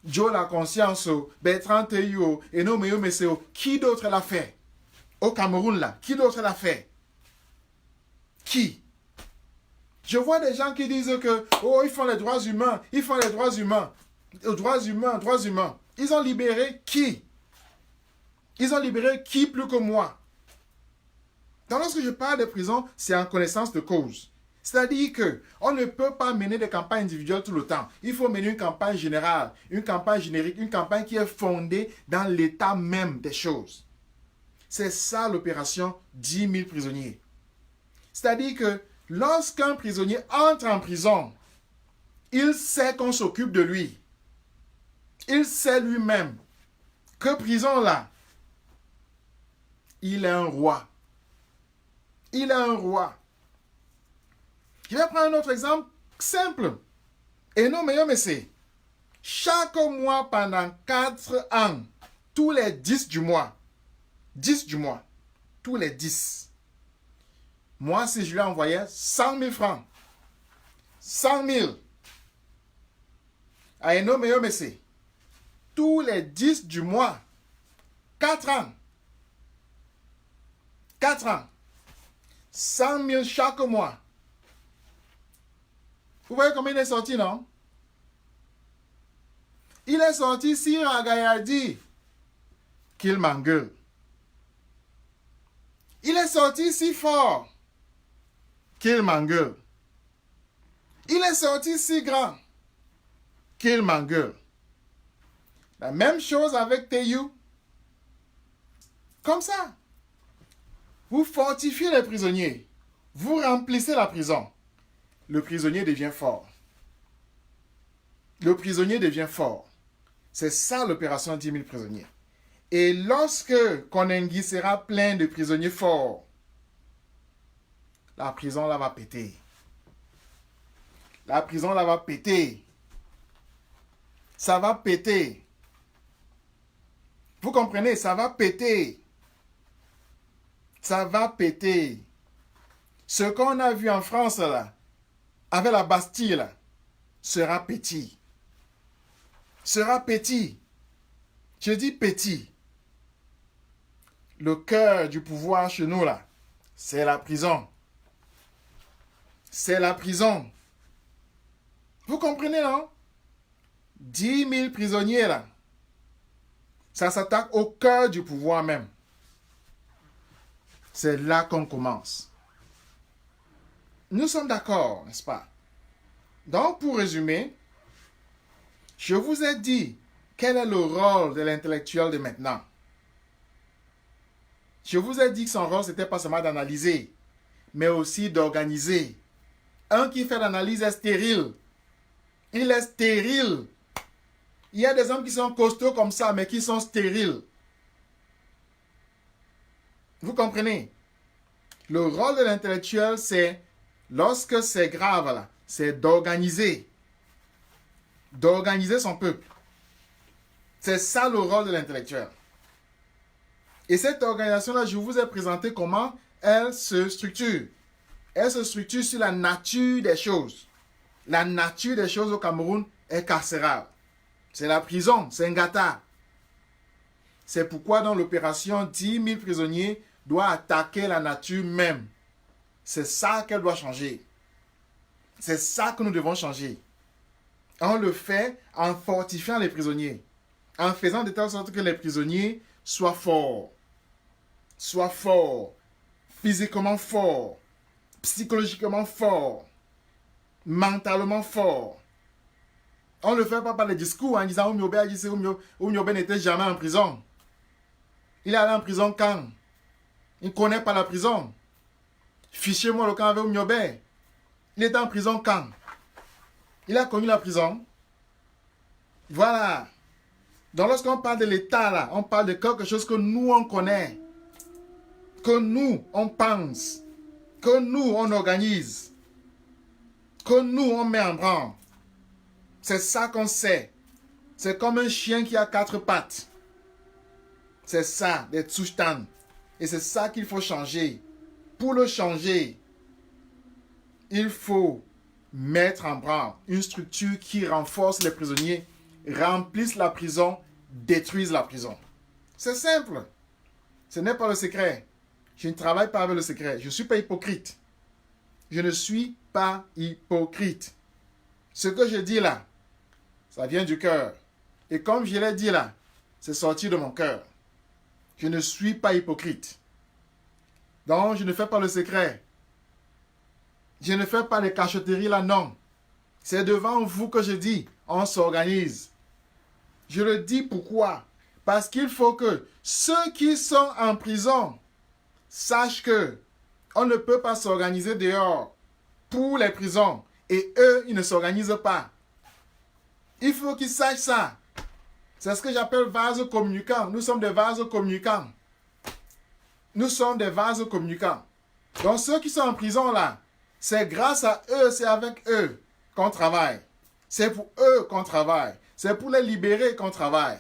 Joe La Conscience, Bertrand Théo, Eno Meyo Meseo. Qui d'autre l'a fait? Au Cameroun, là. Qui d'autre l'a fait? Qui? Je vois des gens qui disent que, oh, ils font les droits humains. Ils font les droits humains. Droits humains, droits humains. Ils ont libéré qui? Ils ont libéré qui plus que moi? Donc, lorsque je parle de prison, c'est en connaissance de cause. C'est-à-dire qu'on ne peut pas mener des campagnes individuelles tout le temps. Il faut mener une campagne générale, une campagne générique, une campagne qui est fondée dans l'état même des choses. C'est ça l'opération 10 000 prisonniers. C'est-à-dire que lorsqu'un prisonnier entre en prison, il sait qu'on s'occupe de lui. Il sait lui-même que prison là, il est un roi. Il est un roi. Je vais prendre un autre exemple simple. Et non, mais c'est chaque mois pendant 4 ans, tous les 10 du mois, tous les 10, moi, si je lui envoyais 100 000 francs, 100 000, à un homme mais c'est tous les 10 du mois, 4 ans, 100 000 chaque mois. Vous voyez combien il est sorti, non? Il est sorti si Ragayadi qu'il m'engueule. Il est sorti si fort qu'il m'engueule. Il est sorti si grand qu'il m'engueule. La même chose avec Teyou. Comme ça. Vous fortifiez les prisonniers. Vous remplissez la prison. Le prisonnier devient fort. Le prisonnier devient fort. C'est ça l'opération 10 000 prisonniers. Et lorsque Konengi sera plein de prisonniers forts, la prison là va péter. La prison là va péter. Ça va péter. Vous comprenez? Ça va péter. Ça va péter. Ce qu'on a vu en France là, avec la Bastille là, sera petit. Sera petit. Je dis petit. Le cœur du pouvoir chez nous là, c'est la prison. C'est la prison. Vous comprenez, non? 10 000 prisonniers là. Ça s'attaque au cœur du pouvoir même. C'est là qu'on commence. Nous sommes d'accord, n'est-ce pas? Donc, pour résumer, je vous ai dit quel est le rôle de l'intellectuel de maintenant. Je vous ai dit que son rôle, c'était pas seulement d'analyser, mais aussi d'organiser. Un qui fait l'analyse est stérile. Il est stérile. Il y a des hommes qui sont costauds comme ça, mais qui sont stériles. Vous comprenez? Le rôle de l'intellectuel, c'est, lorsque c'est grave, là, c'est d'organiser. D'organiser son peuple. C'est ça le rôle de l'intellectuel. Et cette organisation-là, je vous ai présenté comment elle se structure. Elle se structure sur la nature des choses. La nature des choses au Cameroun est carcérale. C'est la prison, c'est Ngata. C'est pourquoi dans l'opération 10 000 prisonniers doit attaquer la nature même. C'est ça qu'elle doit changer. C'est ça que nous devons changer. On le fait en fortifiant les prisonniers. En faisant de telle sorte que les prisonniers soient forts. Soient forts. Physiquement forts. Psychologiquement forts. Mentalement forts. On ne le fait pas par les discours en disant Oumiobe n'était jamais en prison. Il est allé en prison quand? Il ne connaît pas la prison. Fichez-moi le camp avec Oumiobe. Il était en prison quand? Il a connu la prison. Voilà. Donc lorsqu'on parle de l'État là, on parle de quelque chose que nous on connaît. Que nous on pense. Que nous on organise. Que nous on met en branle. C'est ça qu'on sait. C'est comme un chien qui a 4 pattes. C'est ça, des tsushtan. Et c'est ça qu'il faut changer. Pour le changer, il faut mettre en branle une structure qui renforce les prisonniers, remplisse la prison, détruise la prison. C'est simple. Ce n'est pas le secret. Je ne travaille pas avec le secret. Je ne suis pas hypocrite. Je ne suis pas hypocrite. Ce que je dis là, ça vient du cœur. Et comme je l'ai dit là, c'est sorti de mon cœur. Je ne suis pas hypocrite. Donc, je ne fais pas le secret. Je ne fais pas les cachotteries là, non. C'est devant vous que je dis, on s'organise. Je le dis pourquoi? Parce qu'il faut que ceux qui sont en prison sachent que on ne peut pas s'organiser dehors pour les prisons. Et eux, ils ne s'organisent pas. Il faut qu'ils sachent ça. C'est ce que j'appelle vase communicant. Nous sommes des vases communicants. Nous sommes des vases communicants. Donc ceux qui sont en prison là, c'est grâce à eux, c'est avec eux qu'on travaille. C'est pour eux qu'on travaille. C'est pour les libérer qu'on travaille.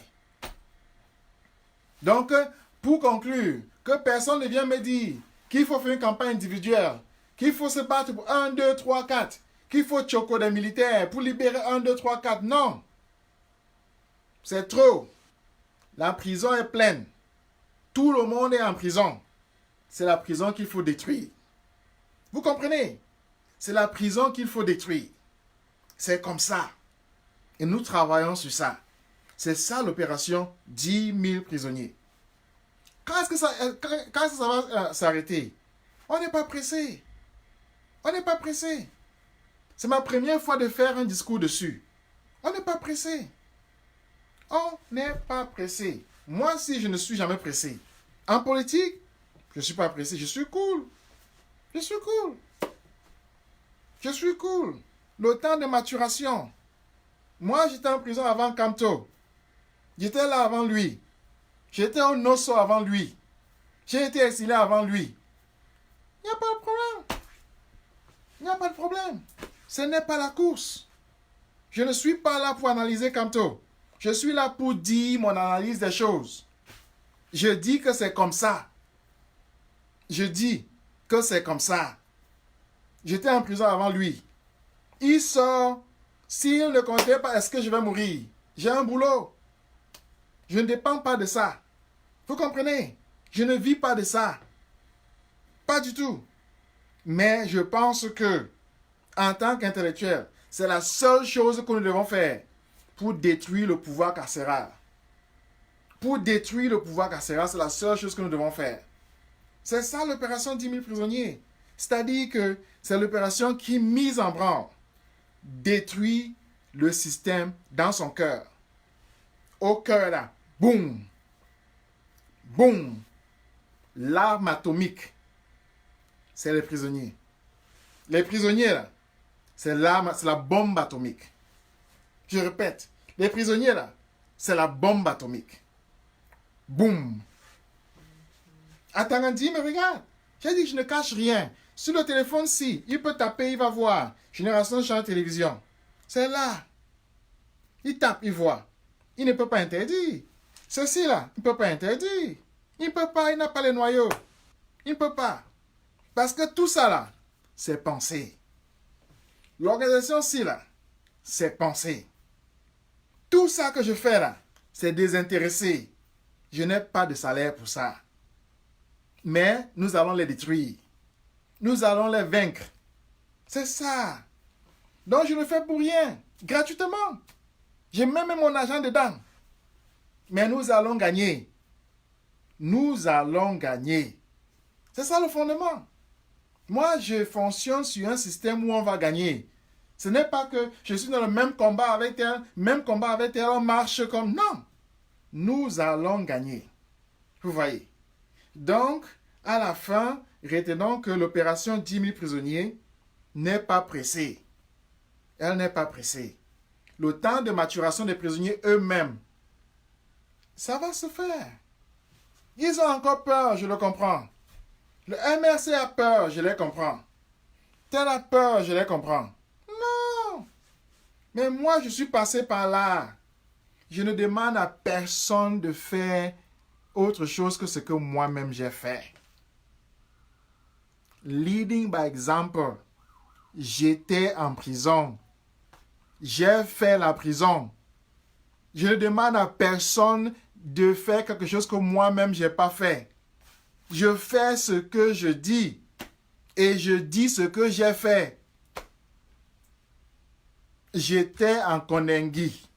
Donc, pour conclure, que personne ne vienne me dire qu'il faut faire une campagne individuelle, qu'il faut se battre pour 1, 2, 3, 4, qu'il faut choquer des militaires pour libérer 1, 2, 3, 4. Non. C'est trop. La prison est pleine. Tout le monde est en prison. C'est la prison qu'il faut détruire. Vous comprenez? C'est la prison qu'il faut détruire. C'est comme ça. Et nous travaillons sur ça. C'est ça l'opération 10 000 prisonniers. Quand est-ce que ça va s'arrêter? On n'est pas pressé. On n'est pas pressé. C'est ma première fois de faire un discours dessus. On n'est pas pressé. On n'est pas pressé. Moi, si je ne suis jamais pressé. En politique, je ne suis pas pressé. Je suis cool. Je suis cool. Je suis cool. Le temps de maturation. Moi, j'étais en prison avant Kamto. J'étais là avant lui. J'étais au Nosso avant lui. J'ai été exilé avant lui. Il n'y a pas de problème. Il n'y a pas de problème. Ce n'est pas la course. Je ne suis pas là pour analyser Kamto. Je suis là pour dire mon analyse des choses. Je dis que c'est comme ça. Je dis que c'est comme ça. J'étais en prison avant lui. Il sort. S'il ne comptait pas, est-ce que je vais mourir? J'ai un boulot. Je ne dépends pas de ça. Vous comprenez? Je ne vis pas de ça. Pas du tout. Mais je pense que, en tant qu'intellectuel, c'est la seule chose que nous devons faire pour détruire le pouvoir carcéral. Pour détruire le pouvoir carcéral, c'est la seule chose que nous devons faire. C'est ça l'opération 10 000 prisonniers. C'est-à-dire que c'est l'opération qui, mise en branle, détruit le système dans son cœur. Au cœur là, boum, boum, l'arme atomique, c'est les prisonniers. Les prisonniers là, c'est l'arme, c'est la bombe atomique. Je répète, les prisonniers là, c'est la bombe atomique. Boum. Atangandi me regarde. J'ai dit que je ne cache rien. Sur le téléphone, si, il peut taper, il va voir. Génération Champ Télévision. C'est là. Il tape, il voit. Il ne peut pas interdire. Ceci là, il ne peut pas interdire. Il ne peut pas, il n'a pas les noyaux. Il ne peut pas. Parce que tout ça là, c'est pensé. L'organisation ci là, c'est pensé. Tout ça que je fais là, c'est désintéressé. Je n'ai pas de salaire pour ça. Mais nous allons les détruire. Nous allons les vaincre. C'est ça. Donc je le fais pour rien. Gratuitement. J'ai même mon argent dedans. Mais nous allons gagner. Nous allons gagner. C'est ça le fondement. Moi, je fonctionne sur un système où on va gagner. Ce n'est pas que je suis dans le même combat avec tel, on marche comme... Non. Nous allons gagner. Vous voyez. Donc, à la fin, retenons que l'opération 10 000 prisonniers n'est pas pressée. Elle n'est pas pressée. Le temps de maturation des prisonniers eux-mêmes, ça va se faire. Ils ont encore peur, je le comprends. Le MRC a peur, je les comprends. Tel a peur, je les comprends. Non. Mais moi, je suis passé par là. Je ne demande à personne de faire autre chose que ce que moi-même j'ai fait. Leading by example. J'étais en prison. J'ai fait la prison. Je ne demande à personne de faire quelque chose que moi-même j'ai pas fait. Je fais ce que je dis. Et je dis ce que j'ai fait. J'étais en Kondengi.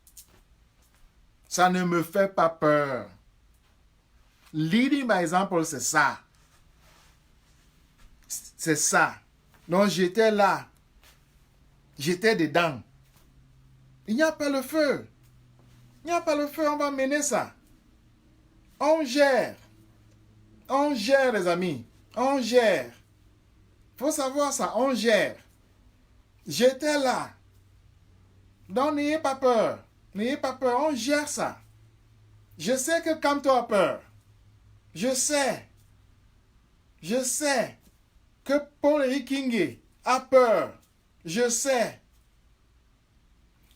Ça ne me fait pas peur. Leading by example, c'est ça. C'est ça. Donc j'étais là. J'étais dedans. Il n'y a pas le feu. Il n'y a pas le feu, on va mener ça. On gère. On gère, les amis. On gère. Il faut savoir ça, on gère. J'étais là. Donc n'ayez pas peur. N'ayez pas peur, on gère ça. Je sais que Kamto a peur. Je sais. Je sais que Paul-Éric Kingué a peur. Je sais.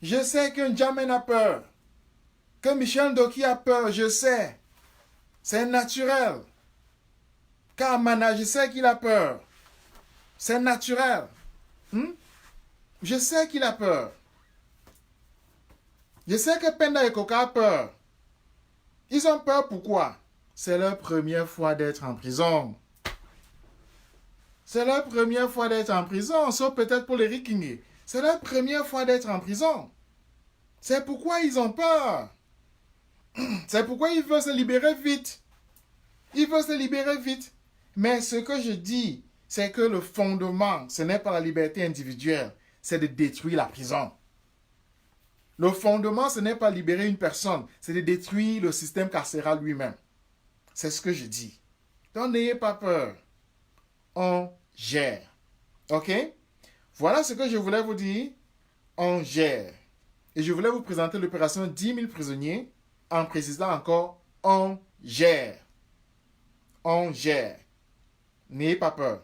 Je sais que N'Djamena a peur. Que Michel Ndoki a peur. Je sais. C'est naturel. Kamana, je sais qu'il a peur. C'est naturel. Je sais qu'il a peur. Je sais que Penda et Koka a peur. Ils ont peur pourquoi? C'est leur première fois d'être en prison. C'est leur première fois d'être en prison, sauf peut-être pour les Rikingé. C'est leur première fois d'être en prison. C'est pourquoi ils ont peur. C'est pourquoi ils veulent se libérer vite. Ils veulent se libérer vite. Mais ce que je dis, c'est que le fondement, ce n'est pas la liberté individuelle, c'est de détruire la prison. Le fondement, ce n'est pas libérer une personne, c'est de détruire le système carcéral lui-même. C'est ce que je dis. Donc n'ayez pas peur. On gère. OK? Voilà ce que je voulais vous dire. On gère. Et je voulais vous présenter l'opération 10 000 prisonniers en précisant encore, on gère. On gère. N'ayez pas peur.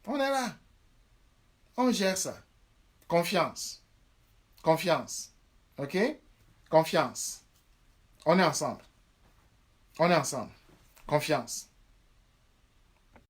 On est là. On gère ça. Confiance. Confiance. OK? Confiance. On est ensemble. On est ensemble. Confiance.